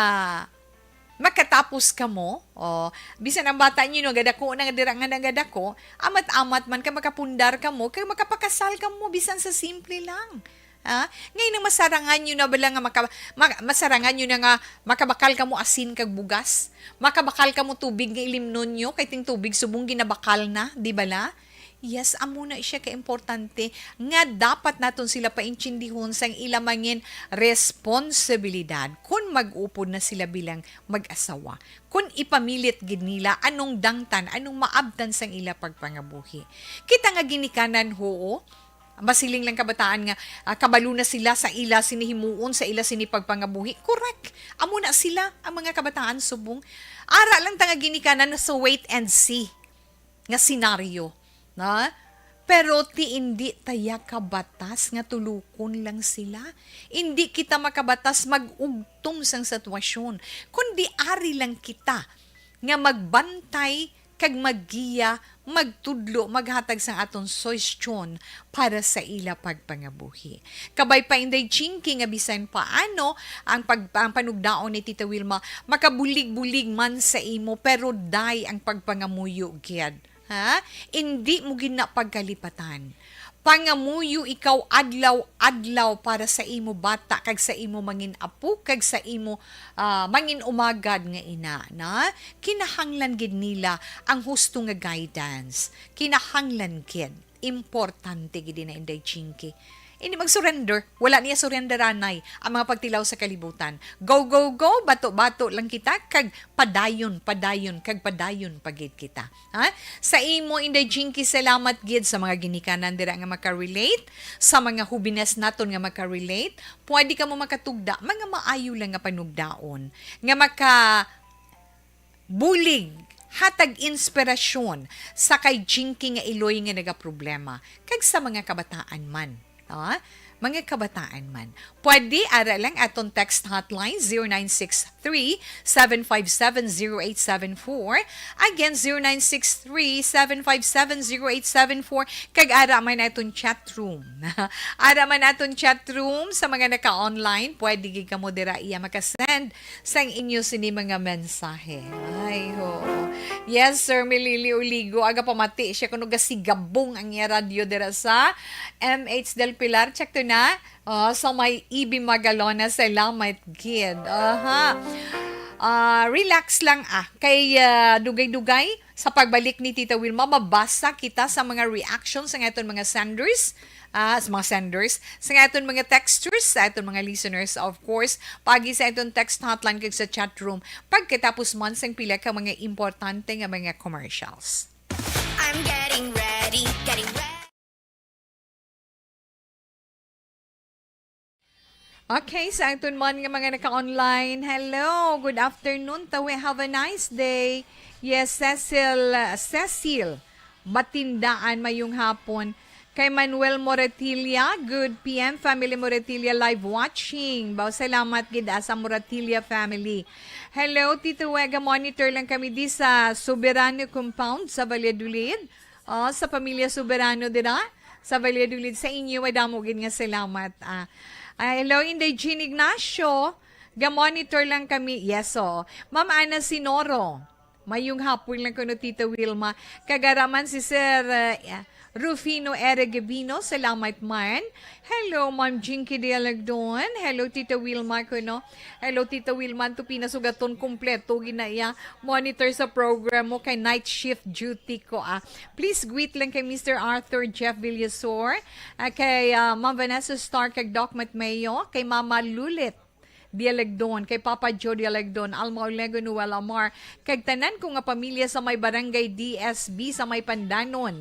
makatapos kamo, bisan ang bata nyo, gadako na gadako, amat-amat man ka makapundar kamo, kaya makapakasal kamo, bisan sa simple lang. Ngayon ang masarangan nyo na bala nga masarangan nyo na nga makabakal ka mo asin kag bugas, makabakal ka mo tubig nga ilimnon nyo, kay ting tubig subong ginabakal na, di bala? Yes, amo na siya ka-importante nga dapat naton sila paintindihon sang ilamangin responsibilidad kung mag-upod na sila bilang mag-asawa. Kung ipamilit gid nila anong dangtan, anong maabtan sang ila pagpangabuhi. Kita nga ginikanan hoo, basiling lang kabataan nga kabalo na sila sa ila sinihimuon, sa ila sinipagpangabuhi. Correct. Amo na sila ang mga kabataan subong. Ara lang tanga ginikanan na sa wait and see nga senaryo. Na? Pero ti hindi taya kabatas nga tulukon lang sila. Hindi kita makabatas mag-ugtong sang sitwasyon. Kundi ari lang kita nga magbantay kag maggiya, magtudlo, maghatag sang aton soysyon para sa ila pagpangabuhi. Kabay pa inday chinky nga bisan paano ang panugdaon ni Tita Wilma makabulig-bulig man sa imo pero day ang pagpangamuyo gyud. Ha? Hindi mo gina pagkalipatan. Pangamuyo ikaw adlaw-adlaw para sa imo bata kag sa imo mangin apo kag sa imo mangin umagad nga ina na kinahanglan gid nila ang husto nga guidance. Kinahanglan gid importante gid na inday chinky. Hindi mag-surrender. Wala niya surrenderanay ang mga pagtilaw sa kalibutan. Go, go, go. Bato-bato lang kita. Kag padayon, kag padayon pagid kita. Ha? Sa imo, Inday Jinky, salamat gid sa mga ginikanan dira nga makarelate. Sa mga hubines naton nga makarelate. Pwede ka mo makatugda. Mga maayo lang nga panugdaon. Nga bulig hatag inspirasyon sa kay Jinky nga iloy nga nagaproblema. Kag sa mga kabataan man. Mga kabataan man. Pwede ara lang aton text hotline 0963-757-0874. Again, 0963-757-0874. Kag ara man aton chat room. Ara man aton chat room sa mga naka-online. Pwede gid ka mo dira iya makasend sang inyo sini mga mensahe. Ay ho. Yes, Sir Milili Uligo. Aga pamati siya kuno gasigabong ang iya radio dira sa MH Del Pilar. Check to na. Sa may Ibi Magalona. Salamat, kid. Relax lang Kay dugay-dugay sa pagbalik ni Tita Wilma, mabasa kita sa mga reactions sa aton mga senders. Sa mga senders, sa aton mga texters, sa aton mga listeners, of course, pagi sa aton text hotline kag sa chat room, pagkatapos man sang pila ka mga importante nga mga commercials. I'm getting ready, getting ready. Okay, sa aton man nga mga naka-online, hello, good afternoon, tawi, have a nice day. Yes, Cecil, Batindaan, mayong hapon. Kay Manuel Moratilla, good PM, Family Moratilla live watching. Salamat gid sa Moratilla family. Hello, Tito Wega, monitor lang kami di sa Soberano Compound sa Valladolid. Sa pamilya Soberano dira sa Valladolid. Sa inyo, madamo gid nga salamat. Hello, Inday Jean Ignacio. Ga-monitor lang kami. Yes, Ma'am Ana Sinoro. Mayong hapon lang kuno Tita Wilma. Kagaraman si Sir Rufino Eregabino, salamat man. Hello, Ma'am Jinky Dialagdon. Hello, Tita Wilma kuno. Hello, Tita Wilma. Ito pinasugaton kompleto. Ginaya monitor sa program mo kay night shift duty ko. Please greet lang kay Mr. Arthur Jeff Villasor. Kay Ma'am Vanessa Stark, kay Doc Matmayo. Kay Mama Lulit Dialagdon, kay Papa Joe Dialagdon, Alma Olego Noel Amar, kag tanan ko nga pamilya sa may Barangay DSB sa may Pandanon,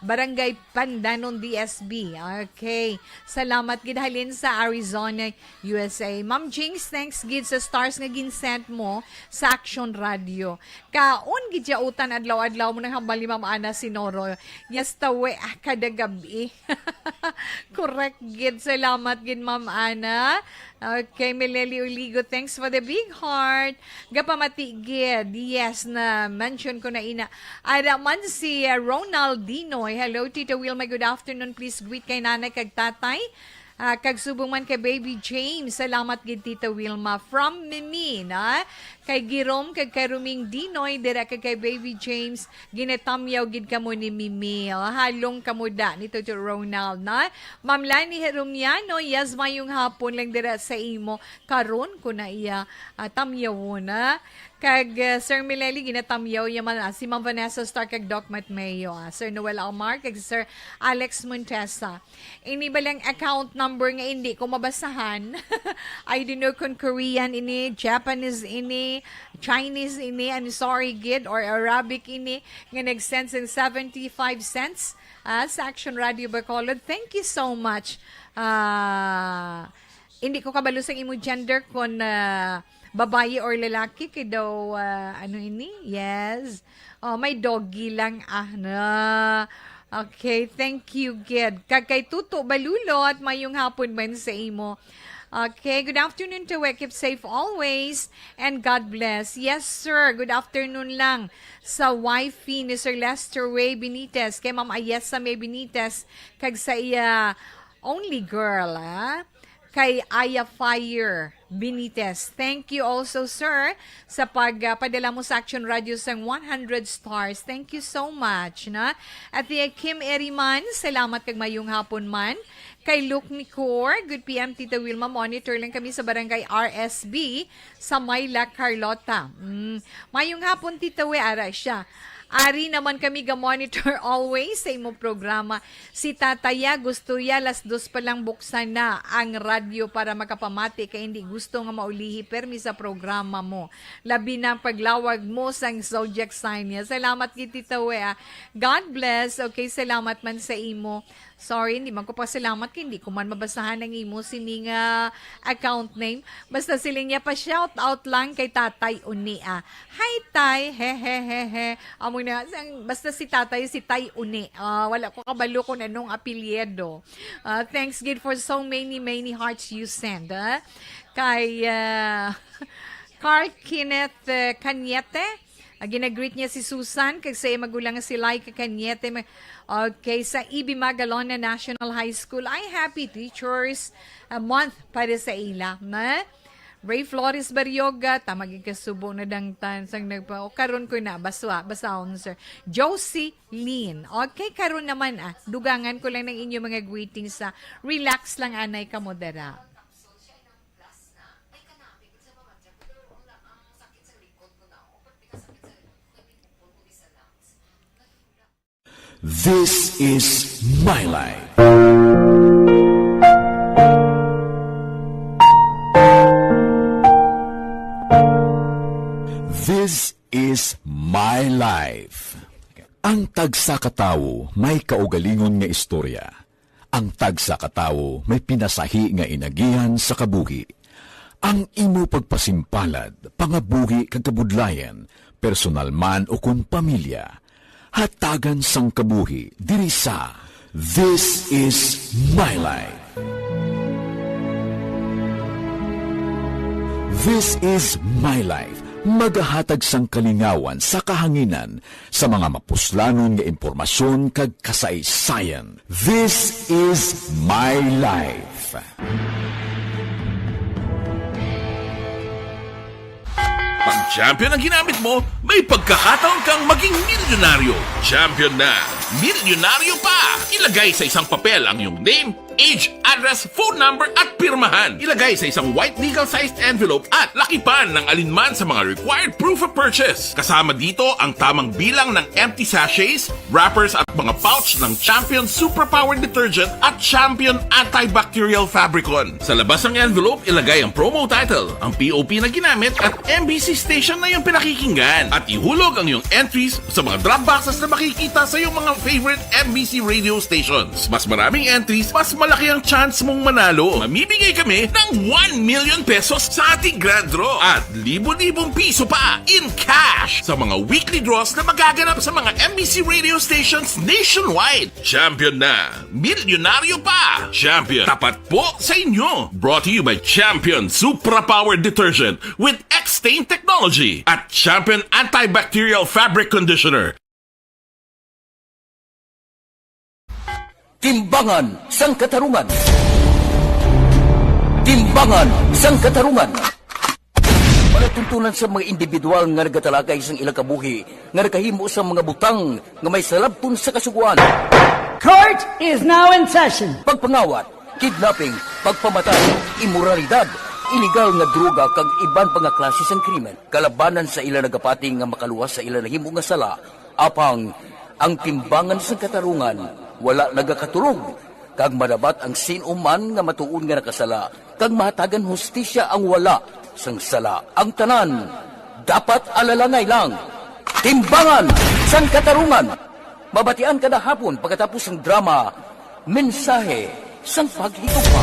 Barangay Pandanon DSB. Okay. Salamat gid halin sa Arizona, USA. Ma'am Jinx, thanks gid sa stars nga ginsent mo sa Action Radio. Kaon gid ya utan adlaw-adlaw mo nang hambali Ma'am Ana Sinoro. Yes, tawe kada gabi. Correct gid. Salamat gid Ma'am Ana. Okay, Meleli Uligo, thanks for the big heart. Gapamatigid, yes, na mention ko na ina. Ada man si Ronaldino. Hello, Tita Wilma, good afternoon. Please greet kay nanay kag tatay. Kag subong man kay Baby James. Salamat gid Tita Wilma. From Mimi, kay Girom, kag kay Ruming Dinoy, dira kag kay Baby James, ginatamyaw gid kamo ni Mimi. Halong kamuda nito to Ronald, Ma'am Lani Herumiano, yes, mayong hapon lang dira sa imo. Karon ko na iya tamyawon, Kag Sir Mileli, ginatamyaw yaman si Ma'am Vanessa Stark kag Doc Matmayo. Sir Noel Almar, kag Sir Alex Montesa. Ini balang account number nga hindi ko mabasahan. I don't know kung Korean ini, Japanese ini, Chinese ini, I'm sorry gid, or Arabic ini, nga nag-send ng 75 cents sa Action Radio Bacolod. Thank you so much. Hindi ko kabalo sa imo gender kung babae or lalaki kay daw ano ini? Yes. Oh, may doggy lang na. Okay, thank you, Gid. Kay Tuto Balulot, mayong hapon man sa imo. Okay, good afternoon to keep safe always and God bless. Yes, sir. Good afternoon lang sa wifey ni Sir Lester Way Benitez. Kay Ma'am Ayesa May Benitez. Kag sa iya only girl, kay Aya Fire Benitez. Thank you also, sir, sa pagpadala mo sa Action Radio sang 100 stars. Thank you so much. Na? At Kim Eriman, salamat kag mayong hapon man. Kay Luke Nicor, good PM, Tita Wilma, monitor lang kami sa barangay RSB sa Mayla, Carlota. Mayong hapon, Tita We, ara siya. Ari naman kami ga-monitor always sa imong programa. Si Tataya gusto ya alas 2 pa lang buksan na ang radyo para makapamati kay hindi gusto nga maulihi permi sa programa mo. Labi na paglawag mo sang zodiac sign niya. Salamat kay Tita We. God bless. Okay, salamat man sa imo. Sorry, hindi man ko pa salamat kay hindi ko man mabasahan ang imo sining account name. Basta siling niya pa shout out lang kay Tatay Uni. Hi Tay, he. Amo na, basta si Tatay, si Tay Uni. Wala ko kabalo kung anong apelyido. Thanks God for so many hearts you send. Kay Carl Kenneth Cañete. Ginagreet niya si Susan kasi magulang si Laika Cañete. Okay, sa EB Magalona National High School. Ay, happy Teachers Month para sa ila. Na? Ray Flores Baryoga, tamaging kasubo na dang tansang nagpa. O karon ko na, basahon sir. Josie Lynn. Okay, karon naman dugangan ko lang ng inyo mga greetings sa relax lang anay kamodera. This is my life. This is my life. Ang tagsa katawo may kaugalingon nga istorya. Ang tagsa katawo may pinasahi nga inagihan sa kabuhi. Ang imo pagpasimpalad, pangabuhi kag kabudlayan, personal man o kun pamilya, hatagan sang kabuhi diri sa This is my life. This is my life. Magahatag sang kalingawan sa kahanginan sa mga mapuslanon nga impormasyon kag kasaysayan. This is my life. Pag champion ang ginamit mo, may pagkakataon kang maging milyonaryo. Champion na, milyonaryo pa! Ilagay sa isang papel ang iyong name, age, address, phone number at pirmahan. Ilagay sa isang white legal-sized envelope at lakipan ng alinman sa mga required proof of purchase. Kasama dito ang tamang bilang ng empty sachets, wrappers at mga pouch ng Champion Superpower Detergent at Champion Antibacterial Fabricon. Sa labas ng envelope, ilagay ang promo title, ang POP na ginamit at MBC station na yung pinakikinggan. At ihulog ang iyong entries sa mga drop boxes na makikita sa iyong mga favorite MBC radio stations. Mas maraming entries, mas malaki ang chance mong manalo. Mamibigay kami ng 1 million pesos sa ating grand draw at libo-libong piso pa in cash sa mga weekly draws na magaganap sa mga MBC radio stations nationwide. Champion na, milyonaryo pa. Champion, tapat po sa inyo. Brought to you by Champion Superpower Detergent with X-Stain Technology at Champion Antibacterial Fabric Conditioner. Timbangan sang katarungan. Timbangan sang katarungan. Panatuntunan sa mga individual nga nagatalagay sang ilang kabuhi nga nakahimo sa mga butang nga may salabton sa kasuguan. Court is now in session. Pagpangawat, kidnapping, pagpamatay, immoralidad, illegal nga droga kag iban pa nga klase sang krimen. Kalabanan sa ila nagapating nga makaluwas sa ila nahimo nga sala, apang ang timbangan sang katarungan wala nagakatulog, kag madabat ang sinuman nga matuon nga nakasala, kag mahatagan hustisya ang wala sang sala. Ang tanan, dapat alalangay lang. Timbangan sang katarungan. Mabatian kada hapon pagkatapos ng drama, mensahe sang paghigugma.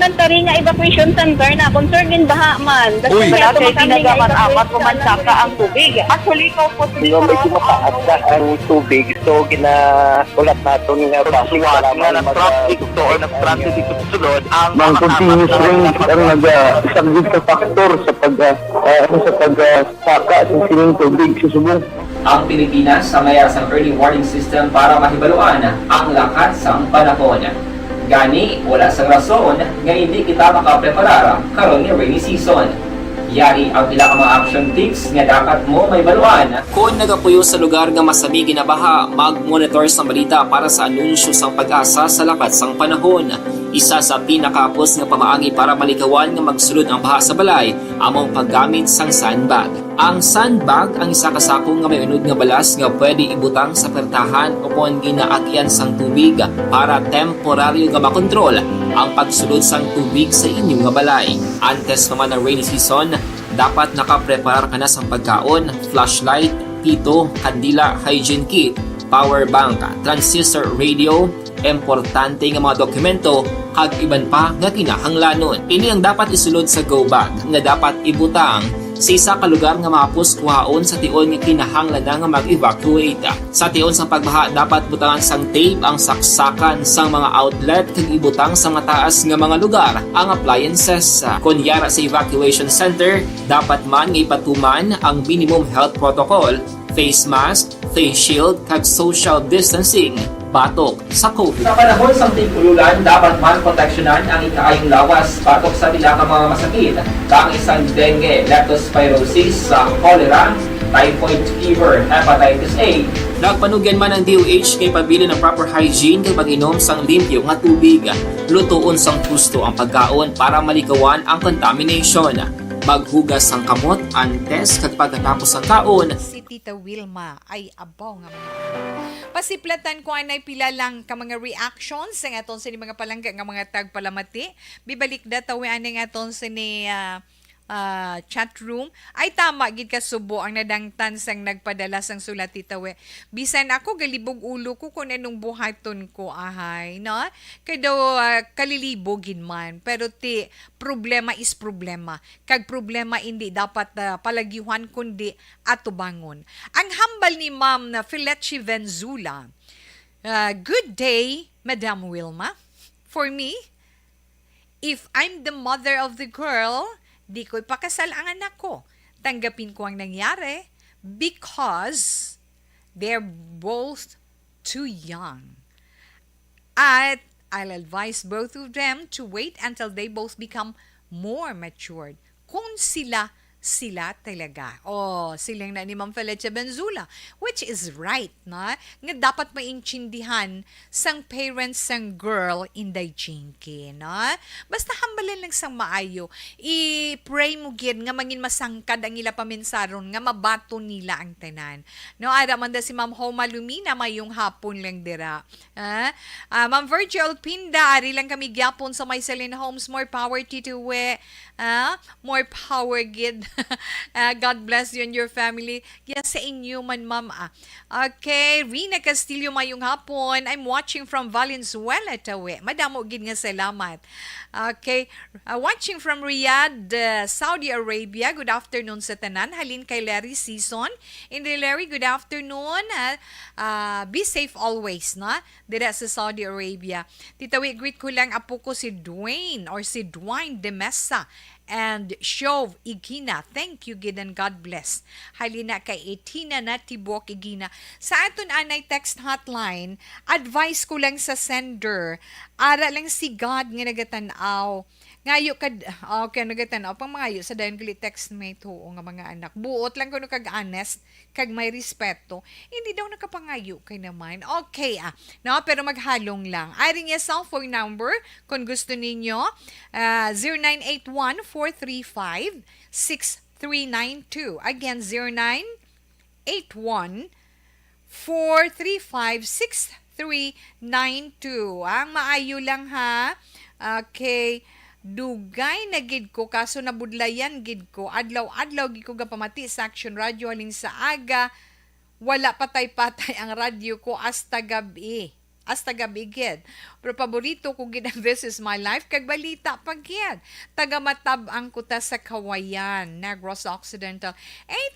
man tari nga evacuation center na concern din baha man. Uy, Kaya kaya pinagamat-amat evacuation kumansaka ang tubig. Actually, ikaw po Hindi mo may kumataas na ang tubig. So, ginaulat nato nga basi Siwat nga ng traffic to or ng traffic dito sa sulod ang Mang continuous rin ang isang good factor sa pagsaka sa sining tubig sa subong. Ang Pilipinas sa mayroon sa early warning system para mahibaluan ang lakas ng panahon. Gani, wala sa rason nga hindi kita makapreparar karon ni rainy season. Yari ang pila ka mga action tips nga dapat mo may baluan. Kung nagapuyo sa lugar nga masabi ginabaha, mag-monitor sa balita para sa anunsyo sa pag-asa sa lakas ng panahon. Isa sa pinakapos nga pamaagi para malikawan nga magsulod ang baha sa balay, among paggamit sang sandbag. Ang sandbag ang isa kasakong nga may unod nga balas nga pwede ibutang sa pertahan o kung ginaagyan sang tubig para temporaryo nga makontrol ang pagsulod sang tubig sa inyong nga balay. Antes naman ng rainy season, dapat nakaprepare ka na sang pagkaon, flashlight, pito, kandila, hygiene kit, power bank, transistor radio, importante nga mga dokumento kag iban pa nga kinahanglanon. Ini ang dapat isulod sa go bag nga dapat ibutang sa isa ka lugar nga mapus kuhaon sa tion nga kinahanglan nga mag-evacuate. Sa tion sa pagbaha dapat butangan sang tape ang saksakan sang mga outlet kag ibutang sa mataas nga mga lugar ang appliances. Kunyara sa evacuation center, dapat man nga ipatuman ang minimum health protocol, face mask, face shield kag social distancing batok sa COVID. Sa panahon sa tig-ululan, dapat man proteksyonan ang ikaayong lawas batok sa pila ka mga masakit, kang isang dengue, leptospirosis, cholera, typhoid fever, hepatitis A. Nagpanugyan man ang DOH kay pabili ng proper hygiene kay pag-inom sang limpyo nga tubig. Lutuon sang gusto ang pagkaon para malikawan ang contamination. Maghugas ang kamot antes kag pagkatapos ang kaon. Si Tita Wilma ay abaw nga mga. Pasiplatan ko anay pila lang ka mga reactions sa aton sa mga palangga nga mga tagpalamati. Bibalik dataw ani nga aton sa ni chat room ay tama gid ka subo ang nadangtan sang nagpadala sang sulat Tita we. Bisan ako galibog ulo ko kung anong buhaton ko ahay no kay daw kalilibogin man pero ti problema is problema kag problema hindi dapat palagihan kundi atubangon. Ang hambal ni Ma'am na Felechi Venzula. Good day, Madam Wilma. For me, if I'm the mother of the girl, di ko'y pakasal ang anak ko. Tanggapin ko ang nangyari because they're both too young. At I'll advise both of them to wait until they both become more matured. Kung sila talaga. Silang na ni Ma'am Feleche Benzula. Which is right, na? Nga dapat maintindihan sang parents sang girl inday chinky, na? Basta hambalan lang sang maayo. I-pray mo gid nga mangin masangkad ang ila paminsaron nga mabato nila ang tanan. No, ara man da si Ma'am Homa Lumina mayong hapon lang dira. Ma'am Virgil Pinda, ari lang kami gyapon sa Myselin Homes. More power Tito we. More power gid. God bless you and your family. Yes, sa inyo man, ma'am. Okay, Rina Castillo mayong hapon. I'm watching from Valenzuela, tawe. Madamo gid nga salamat. Okay, watching from Riyadh, Saudi Arabia. Good afternoon sa tanan. Halin kay Larry Season. Hindi Larry, good afternoon. Be safe always, na? Dira sa Saudi Arabia. Titawi, greet ko lang apo ko si Dwayne De Mesa and Shove Igina. Thank you, gid and God bless. Halina kay Etina na Tibok Igina. Sa aton anay text hotline, advice ko lang sa sender, ara lang si God nga nagatanaw. Ngayo kad okay nagatanaw pang mga sa dayon gali text mate ho nga mga anak. Buot lang kuno kag honest, kag may respeto. Hindi daw nakapangayo kay naman. Okay no, pero maghalong lang. Aring yung cell phone number kung gusto ninyo 0981-435-6392. Again 0981-435-6392. Ang maayo lang ha. Okay. Dugay na gid ko kaso nabudlayan gid ko adlaw gid ko gapamati sa Action Radio halin sa aga wala patay-patay ang radyo ko hasta gabi as taga Bigid. Pero paborito ko gid ang This Is My Life kag balita pagyan. Taga Matab-ang kuta sa Kawayan, Negros Occidental.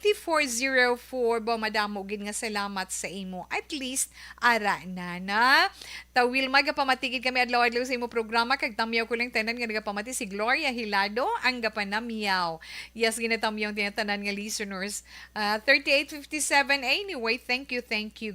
8404 ba madamo gid nga salamat sa imo. At least ara na. Tawil magapamatigid kami adlaw-adlaw sa imo programa kag tamyaw ko lang tanan nga nagapamati si Gloria Hilado ang gapanamyaw. Yes, ginatamyaw tinatanan nga listeners. 3857 anyway, thank you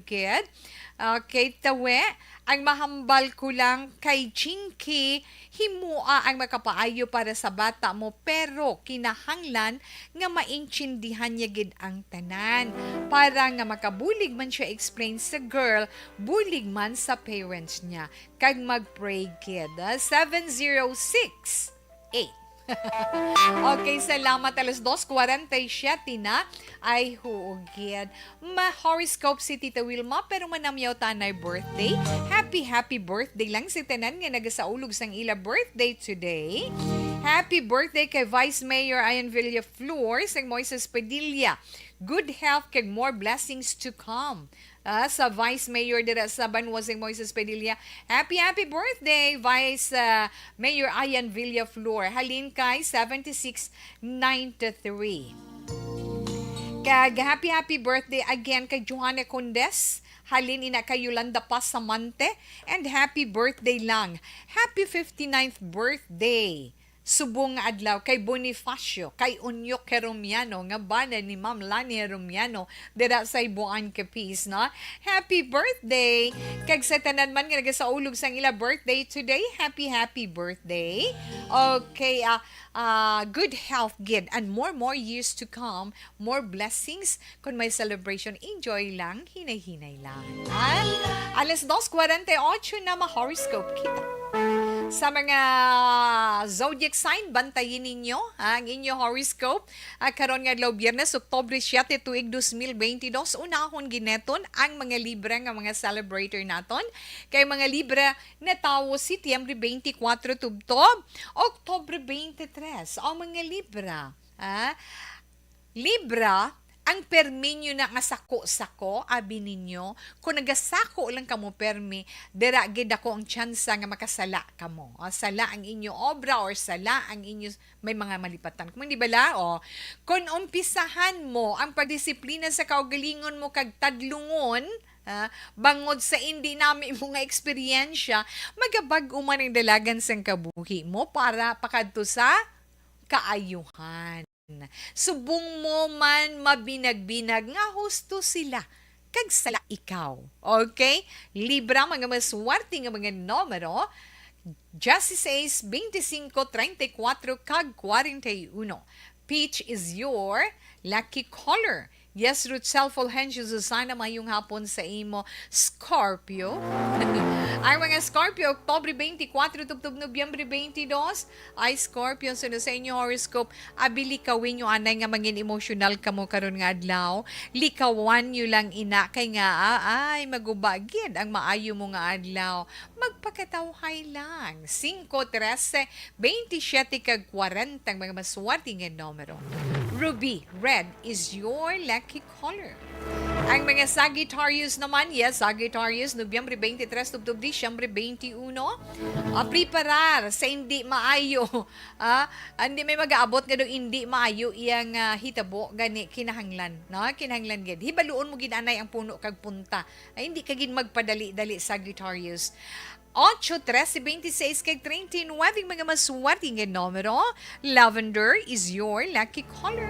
kid. Okay, tawe, ang mahambal ko lang kay Chinky, himua ang makapaayo para sa bata mo, pero kinahanglan nga maintindihan niya gid ang tanan. Para nga makabulig man siya explain sa girl, bulig man sa parents niya. Kag mag-pray kid. 7068. Okay, salamat. Alas 2:47 na. Ay, huugid. Ma-horoscope si Tita Wilma, pero manamyaw tanay birthday. Happy birthday lang si Tanan nga nagasaulog sang ila birthday today. Happy birthday kay Vice Mayor Ian Villaflor sang Moises Padilla. Good health kag more blessings to come. Sa Vice Mayor dira sa Banwasing Moises Padilla. Happy birthday, Vice Mayor Ian Villaflor. Halin kay 7693. Kag happy birthday again kay Johanna Condes. Halin ina kay Yolanda Pasamante. And happy birthday lang. Happy 59th birthday. Subong nga adlaw kay Bonifacio, kay Unyok Heromiano, nga bana ni Ma'am Lani Heromiano, dira sa Ibuan Capiz, no? Happy birthday! Kag sa tanan man nga nagasaulog sang ila birthday today, happy birthday! Okay, good health, gid, and more years to come, more blessings. Kung may celebration, enjoy lang, hinay-hinay lang. Alas 2:48 na ma-horoscope kita. Sa mga zodiac sign, bantayin ninyo ang inyong horoscope. Karon nga adlaw Biyernes, Oktubre 7, tuig 2022. Unahon gineton ang mga Libra nga mga celebrator naton. Kay mga Libra na tawo Setyembre 24 tubtob, Oktubre 23 ang mga Libra. Libra, ang permi nyo na nga sako-sako, abi ninyo, kung nagasako lang kamo permi, dira gid ako ang tsansa nga makasala kamo. Sala ang inyo obra or sala ang inyo may mga malipatan. Kung hindi bala, kung umpisahan mo ang pagdisiplina sa kaugalingon mo kag tadlungon, bangod sa hindi namin mga eksperyensya, magabag man ang dalagan sang kabuhi mo para pakadto sa kaayuhan. Subong mo man mabinag-binag nga husto sila kag sala ikaw. Okay? Libra, mga maswerte nga mga numero 16, 25, 34 kag 41. Peach is your lucky color. Yes, Ruth Self-Fulgencio, sana mayong hapon sa imo, Scorpio. Ay mga Scorpio, Oktubre 24, tubtob Nobyembre 22, ay Scorpio, sa inyo horoscope, abilikawin nyo anay nga mangin emotional kamo karon nga adlaw, likawan nyo lang ina, kay nga ay magubagid ang maayo mo nga adlaw, magpakatawhay lang, 5, 13, 27 kag 40 ang mga maswerte nga numero. Ruby, red is your lucky color. Ang mga Sagittarius naman, yes, Sagittarius, Nobyembre 23, tubtob Disyembre 21, preparar sa hindi maayo. Hindi may mag-aabot nga hindi maayo iyang hitabo, gani kinahanglan. No? Kinahanglan gid. Hibaluon mo ginanay ang puno kag punta. Ay, hindi ka gid magpadali-dali, Sagittarius. 8, 13, 26, kag 39, mga maswerte nga numero. Lavender is your lucky color.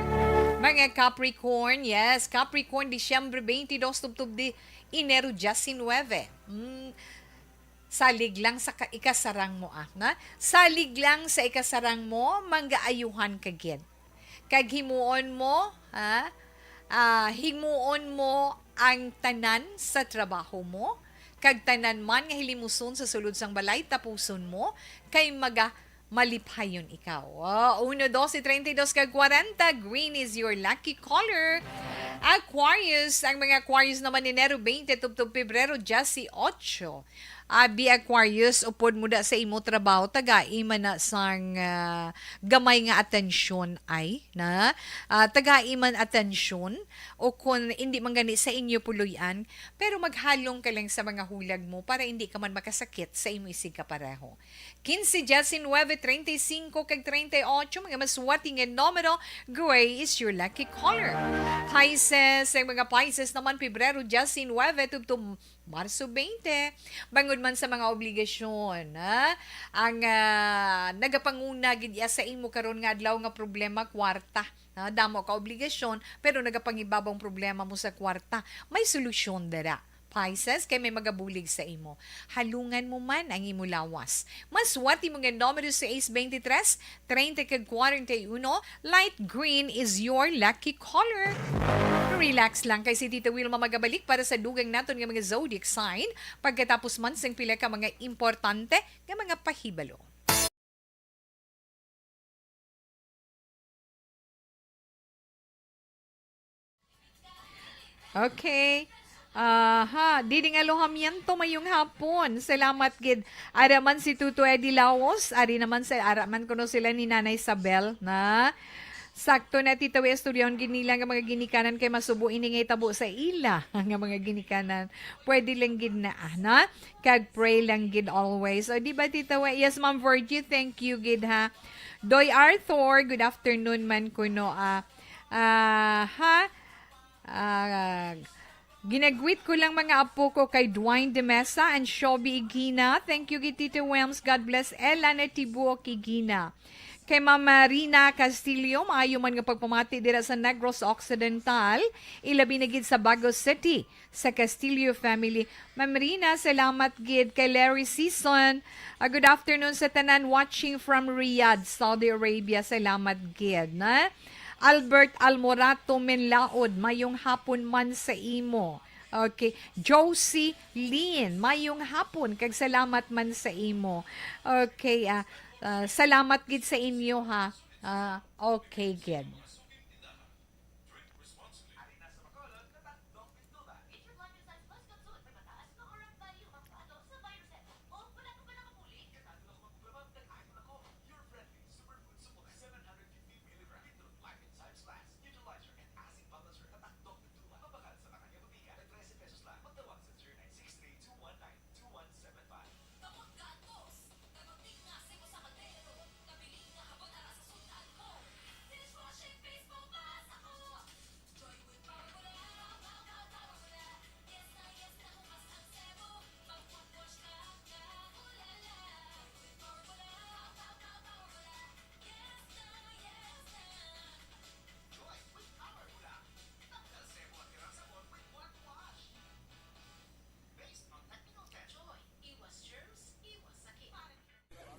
Mga Capricorn, yes, Capricorn, Disyembre 22, tubtob di Enero 19. Salig lang sa ikasarang mo, na? Salig lang sa ikasarang mo, manggaayuhan kagid. Kag himuon mo, himuon mo ang tanan sa trabaho mo, kag tanan man nga hilimuson sa sulod sang balay, tapuson mo, kay maliphayon ikaw. 1, 12, 32, kag 40, green is your lucky color. Aquarius, ang mga Aquarius naman Enero 20, tubtob Pebrero 18. Abi Aquarius, upod mo da sa imo trabaho, taga-ima na sang gamay nga atensyon ay, na taga-iman atensyon, o kung hindi man gani sa inyo puluyan, pero maghalong ka lang sa mga hulag mo para hindi ka man makasakit sa imo isig kapareho. 15, 19, 35, kag 38, mga maswati nga numero, gray is your lucky color. Pisces, ang mga Pisces naman, Pebrero, 19, tubto Marso 20, bangod man sa mga obligasyon, ang nagapanguna gid sa imo karon nga adlaw nga problema kwarta. Damo ka obligasyon pero nagapangibabang problema mo sa kwarta. May solusyon dara. Pisces, kay may magabulig sa imo. Halungan mo man ang imo lawas. Maswati mo nga numero sa Ace 23, 30 kag 41, light green is your lucky color. Relax lang kay si Tita Wilma magabalik para sa dugang naton nga mga zodiac sign pagkatapos man sang pila ka mga importante nga mga pahibalo. Okay. Didi nga lohamiento mayong hapon. Salamat gid. Araman si Tuto Eddie Laos, ari naman sa araman kuno sila ni Nanay Isabel na sakto na Tita we estudyon ginila nga mga ginikanan kay masubo ini nga tabo sa ila nga mga ginikanan. Pwede lang gid na kag pray lang gid always. O di ba Tita we? Yes Ma'am Virgie, thank you gid ha. Doy Arthur, good afternoon man kuno ginagwit ko lang mga apo ko kay Dwayne de Mesa and Shobi Igina. Thank you, Tito Wems. God bless. Ella Netibuo Igina. Kay Mama Rina Castillo, maayo man nga pagpamati dira sa Negros Occidental, ilabi na gid sa Bago City, sa Castillo family. Ma'am Rina, salamat gid kay Larry Season. Good afternoon sa tanan watching from Riyadh, Saudi Arabia. Salamat gid, na? Albert Almorato Menlaod, mayong hapon man sa imo. Okay. Josie Lynn, mayong hapon, kag salamat man sa imo. Okay. Salamat gid sa inyo ha. Okay, gid.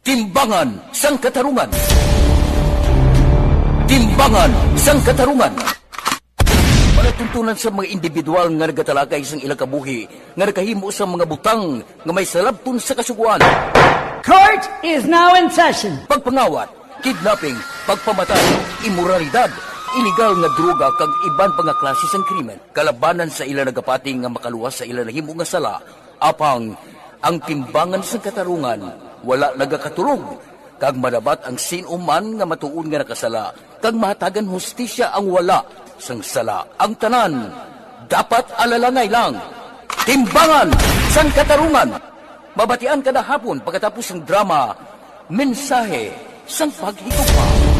Timbangan sang katarungan. Timbangan sang katarungan. Palatuntunan sa mga individual nga nagatalakay sang ilang kabuhi nga nakahimo sa mga butang nga may salabton sa kasuguan. Court is now in session. Pagpangawat, kidnapping, pagpamatay, imoralidad, iligal nga droga kag iban pa nga klase sang krimen. Kalabanan sa ilang nagapating nga makaluwas sa ilang nahimo nga sala, apang ang timbangan sang katarungan wala nagakatulog, kag madabat ang sinuman nga matuon nga nakasala, kag mahatagan hustisya ang wala sang sala. Ang tanan, dapat alalangay lang. Timbangan sang katarungan. Mabatian kada hapon pagkatapos ng drama, mensahe sang paghigugma.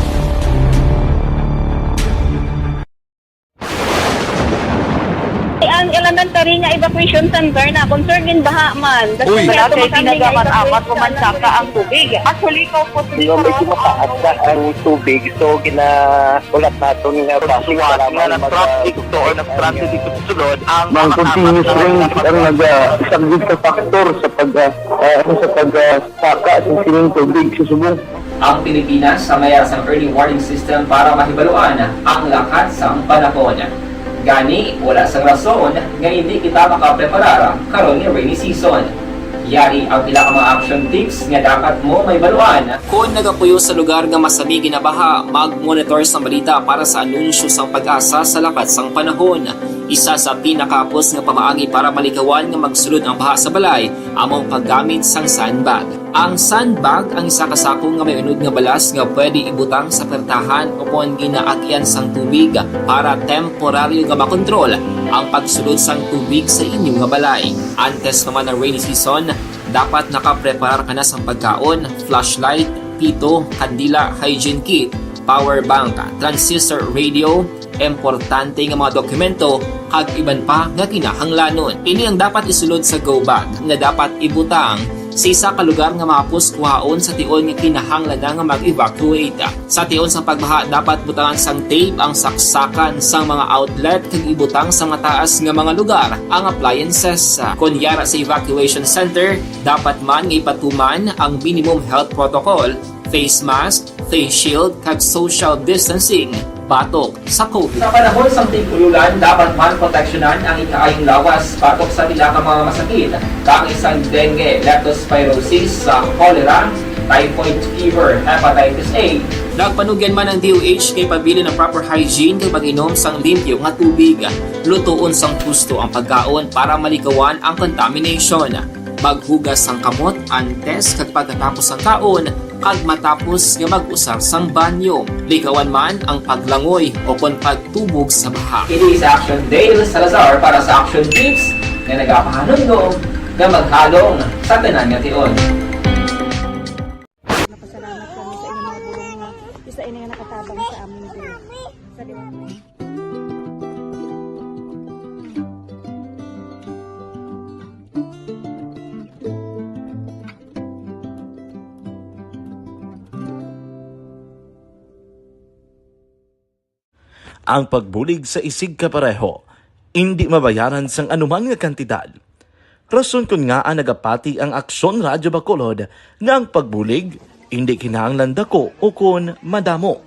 Ang elementary nga evacuation center na concern din baha man. Uy, kasi tinagaman amat kumansaka ang tubig. Actually, ko po Di ba medyo mataas ang tubig, so ginaulat natin nga pasuwag nga ng traffic to or nag-traffic dito sa sulod ang mga continuous ring ang nag-isagid sa factor sa pagsaka sa sining tubig sa subong. Ang Pilipinas sa maya sa early warning system para mahibaluan ang lakat sa panahon. Gani, wala sang rason nga hindi kita makapreparar karon ni rainy season. Yari ang ilang mga action tips nga dapat mo may baluan. Kung nagapuyo sa lugar nga masabi ginabaha, mag-monitor sa balita para sa anunsyo sang pag-asa sa lakat sang panahon. Isa sa pinakapos nga pamaagi para malikawan nga magsulod ang baha sa balay among paggamit sang sandbag. Ang sandbag ang isa ka sako nga may unod nga balas nga pwede ibutang sa pertahan upon ginaagyan sang tubig para temporaryo nga makontrol ang pagsulod sang tubig sa inyong nga balay. Antes naman ng rainy season, dapat nakapreparar ka na sa pagkaon, flashlight, pito, kandila, hygiene kit, power bank, transistor radio, importante nga mga dokumento kag iban pa nga kinahanglanon. Ini ang dapat isulod sa go bag nga dapat ibutang sa isa ka lugar nga mapus kuhaon sa tion nga kinahanglan nga mag-evacuate. Sa tion sa pagbaha dapat butangan sang tape ang saksakan sang mga outlet kag ibutang sa mataas nga mga lugar ang appliances. Kunyara sa evacuation center, dapat man nga ipatuman ang minimum health protocol, face mask, face shield kag social distancing batok sa COVID. Sa panahon sa tig-ululan, dapat man proteksyonan ang ikaayong lawas batok sa pila ka mga masakit, kang isang dengue, leptospirosis, cholera, typhoid fever, hepatitis A. Nagpanugyan man ang DOH kay pabili ng proper hygiene kay pag-inom sang limpyo nga tubig. Lutuon sang husto ang pagkaon para malikawan ang contamination. Maghugas sang kamot antes kag pagkatapos ang kaon kag matapos nga mag-usar sang banyo. Likawan man ang paglangoy o kon pagtubog sa baha. Kini sa Action Dale Salazar para sa Action Tips nga nagapahanundong nga maghalong sa tanan nga tion. Napasalamat kami sa inyong mga bulong nga isa ini nga nakatabang sa amin din. Sa Ang pagbulig sa isig kapareho, hindi mabayaran sang anuman nga kantidad. Rason kun nga ang nagapati ang Aksyon Radyo Bacolod nga ang pagbulig, hindi kinahanglan dako o kun madamo.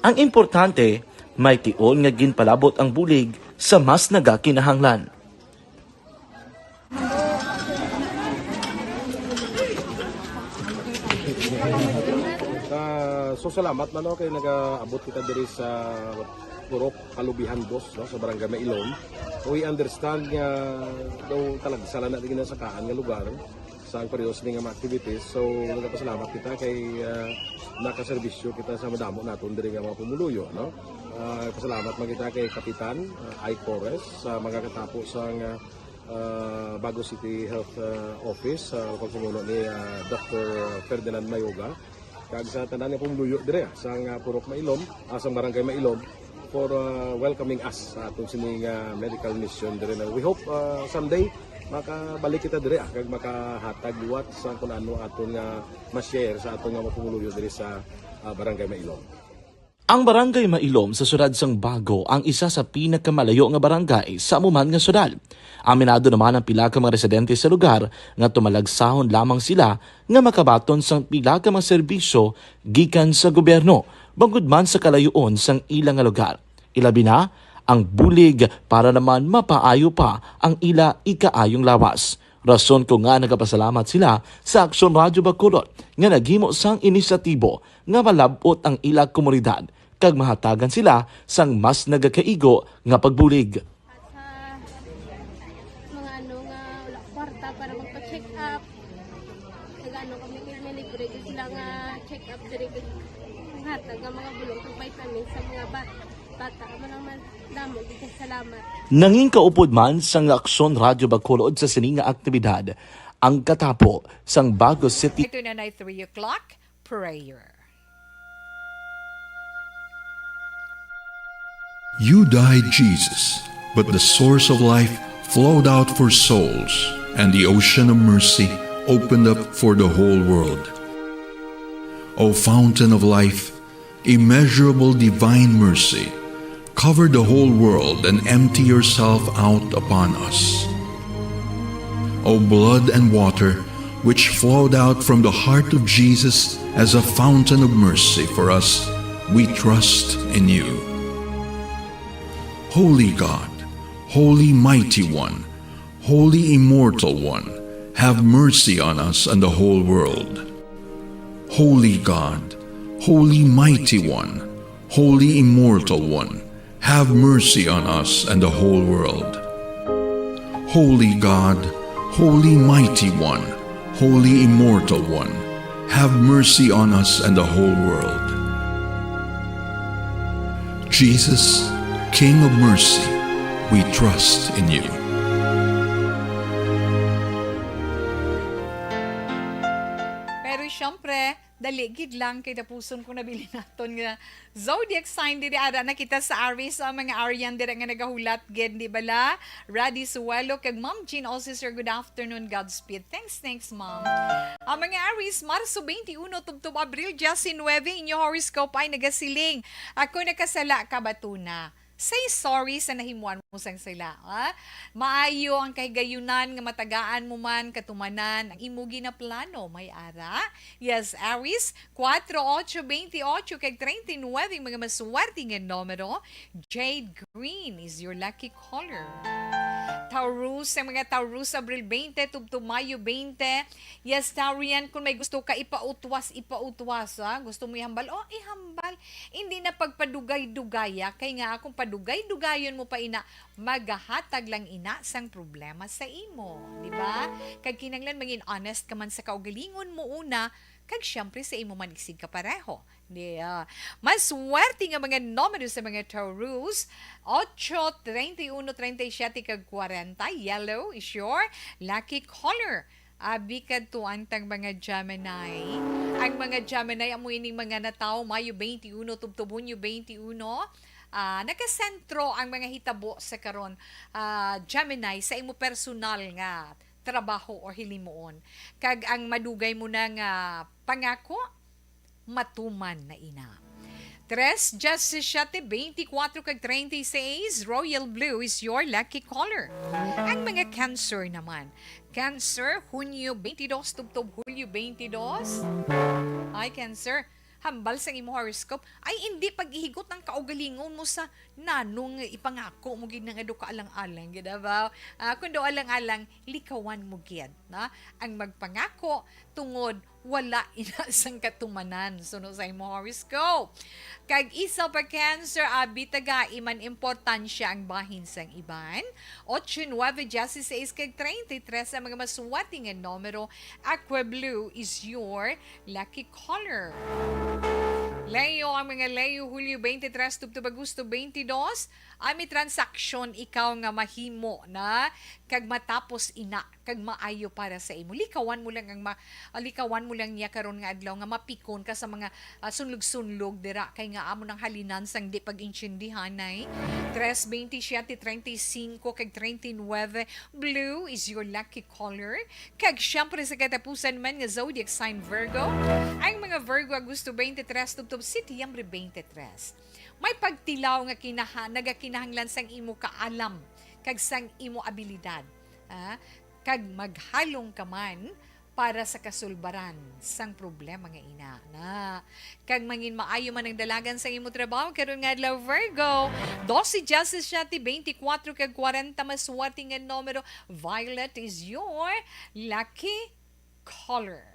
Ang importante, may tion nga ginpalabot ang bulig sa mas nagakinahanglan. So salamat man kay nagaabot kita diri sa Purok Kalubihan 2 no, sa Barangay Mailom. So we understand nga daw talaga sala na din sa kaan nga lugar sa parehas ni nga mga activities. So nagapasalamat kita kay nakaserbisyo kita sa madamo naton diri nga mga pumuluyo no. Pasalamat man kita kay Kapitan I. Torres sa mga katapo sa Bago City Health Office sa pagsumulo ni Dr. Ferdinand Mayoga kag sa tanan nga pumuluyo dire sa Purok Mailom, sa Barangay Mailom for welcoming us sa atong sining medical mission dire. We hope someday makabalik kita dire kag makahatag liwat sa kung ano aton nga ma-share sa aton nga mapumuluyo dire sa Barangay Mailom. Ang Barangay Mailom sa syudad sang Bago ang isa sa pinakamalayo nga barangay sa amuman nga syudad. Aminado naman ang pila ka mga residente sa lugar nga tumalagsahon lamang sila nga makabaton sang pila ka mga serbisyo gikan sa gobyerno bangod man sa kalayoon sang ilang nga lugar. Ilabi na ang bulig para naman mapaayo pa ang ila ikaayong lawas. Rason ko nga nagapasalamat sila sa Aksyon Radyo Bacolod nga naghimo sang inisyatibo nga malabot ang ila komunidad kag mahatagan sila sang mas nagakaigo nga pagbulig. Mga ano nga wala kwarta para magpa-check up. Nagano kami libre sila nga check up diri hatag nga mga bulong kag vitamin sa mga bata. Amo naman damo dito salamat. Nanging kaupod man sang Aksyon Radyo Bacolod sa sininga aktibidad ang katapo sang Bago City. Ito na 3 o'clock, prayer. You died, Jesus, but the source of life flowed out for souls, and the ocean of mercy opened up for the whole world. O fountain of life, immeasurable divine mercy, cover the whole world and empty yourself out upon us. O blood and water, which flowed out from the heart of Jesus as a fountain of mercy for us, we trust in you. Holy God, Holy Mighty One, Holy Immortal One, have mercy on us and the whole world. Holy God, Holy Mighty One, Holy Immortal One, have mercy on us and the whole world. Holy God, Holy Mighty One, Holy Immortal One, have mercy on us and the whole world. Jesus, King of mercy, we trust in you. Pero syempre, daligid lang kay tapuson ko nabili naton nga zodiac sign diri ara na kita sa Aries ang mga Aryan diri nga nagahulat gid di bala. Radi Suelo kag Ma'am Jean also sir, good afternoon, Godspeed. Thanks ma'am. Ang mga Aries, Marso 21 tubtob Abril 19 inyo horoscope ay nagasiling. Ako nakasala ka batuna. Say sorry sa nahimuan mo sang sila. Ha? Maayo ang kahigayunan nga matagaan mo man katumanan ang imugi na plano may ara. Yes, Aries, 4, 8, 28 kag 39 mga maswerte nga numero. Jade Green is your lucky color. Taurus, ang mga Taurus, Abril 20, tubto Mayo 20. Yes, Taurian, kung may gusto ka ipautwas, ha? Gusto mo ihambal? Oh, ihambal. Hindi na pagpadugay-dugaya, kay nga akong padugay-dugayon mo pa ina, magahatag lang ina sang problema sa imo. Di ba? Kag kinanglan maging honest ka man sa kaugalingon mo una, kag syempre sa imo manigsig ka pareho. Yeah. Mas swerte nga mga numero sa mga Taurus. 8, 31, 37, kag 40. Yellow is your lucky color. Abi kadto ang tang mga Gemini. Ang mga Gemini amo ining mga natawo Mayo 21 tubto Hunyo 21. Nakasentro ang mga hitabo sa karon Gemini sa imo personal nga trabaho o hilimuon. Kag ang madugay mo na nga pangako matuman na ina. 3, Justice 7, 24 kag 36, Royal Blue is your lucky color. Ang mga Cancer naman. Cancer, Hunyo 22, tubtob Hulyo 22. Ay, Cancer, hambal sa imo horoscope ay hindi paghihigot ng kaugalingon mo sa nanong ipangako mo gid nang adu ka alang-alang gid ba kundo alang-alang likawan mo gid na ang magpangako tungod wala inasang katumanan suno sa imo horoscope. Kag isa pa Cancer, abi taga iman importansya ang bahin sang iban. 8, 9, 16 kag 33 ang mga maswati nga numero. Aqua Blue is your lucky color. Leo, ang mga Leo, Hulyo 23, tubtob Agosto 22, may transaksyon ikaw nga mahimo na kag matapos ina kag maayo para sa imo. Likawan mo lang niya karon nga adlaw nga mapikon ka sa mga sunlog-sunlog dira kay nga amo nang halinan sang di pag-intindihan ay. 3, 27, 35 kag 39, blue is your lucky color. Kag syempre sa katapusan man nga zodiac sign Virgo, ang mga Virgo Agosto 23 tubtob Setyembre 23. May pagtilaw nga nagakinahanglan sang imo kaalam kag sang imo abilidad. Kag maghalong ka man para sa kasulbaran sang problema nga ina. Kag mangin maayo man ang dalagan sang imo trabaho karon nga adlaw Virgo. 12 Justice 7, 24 kag 40 maswerte nga numero. Violet is your lucky color.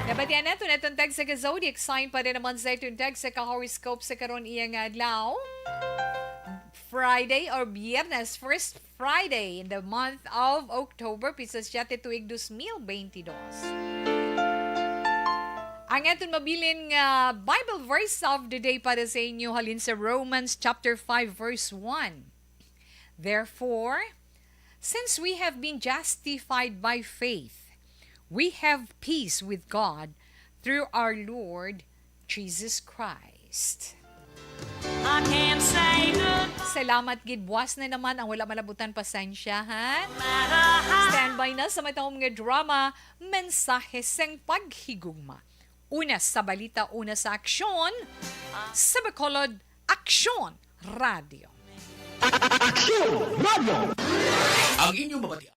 Nabatian nato na itong tag sa zodiac sign pa rin naman sa itong tag sa ka-horoscope sa karon iyang adlaw. Friday or Biyernes, first Friday in the month of October, pisas 7 tuig 2022. Ang atong mabilin nga Bible verse of the day para sa inyo halin sa Romans chapter 5 verse 1. Therefore, since we have been justified by faith, we have peace with God through our Lord Jesus Christ. I can't say good. Salamat gid, buwas na naman ang wala malabutan pasensya ha. Standby na sa matawong nga drama, mensahe sang paghigugma. Una sa balita, una sa aksyon, sa Bacolod Aksyon Radio. Aksyon Radio! Ang inyong mabati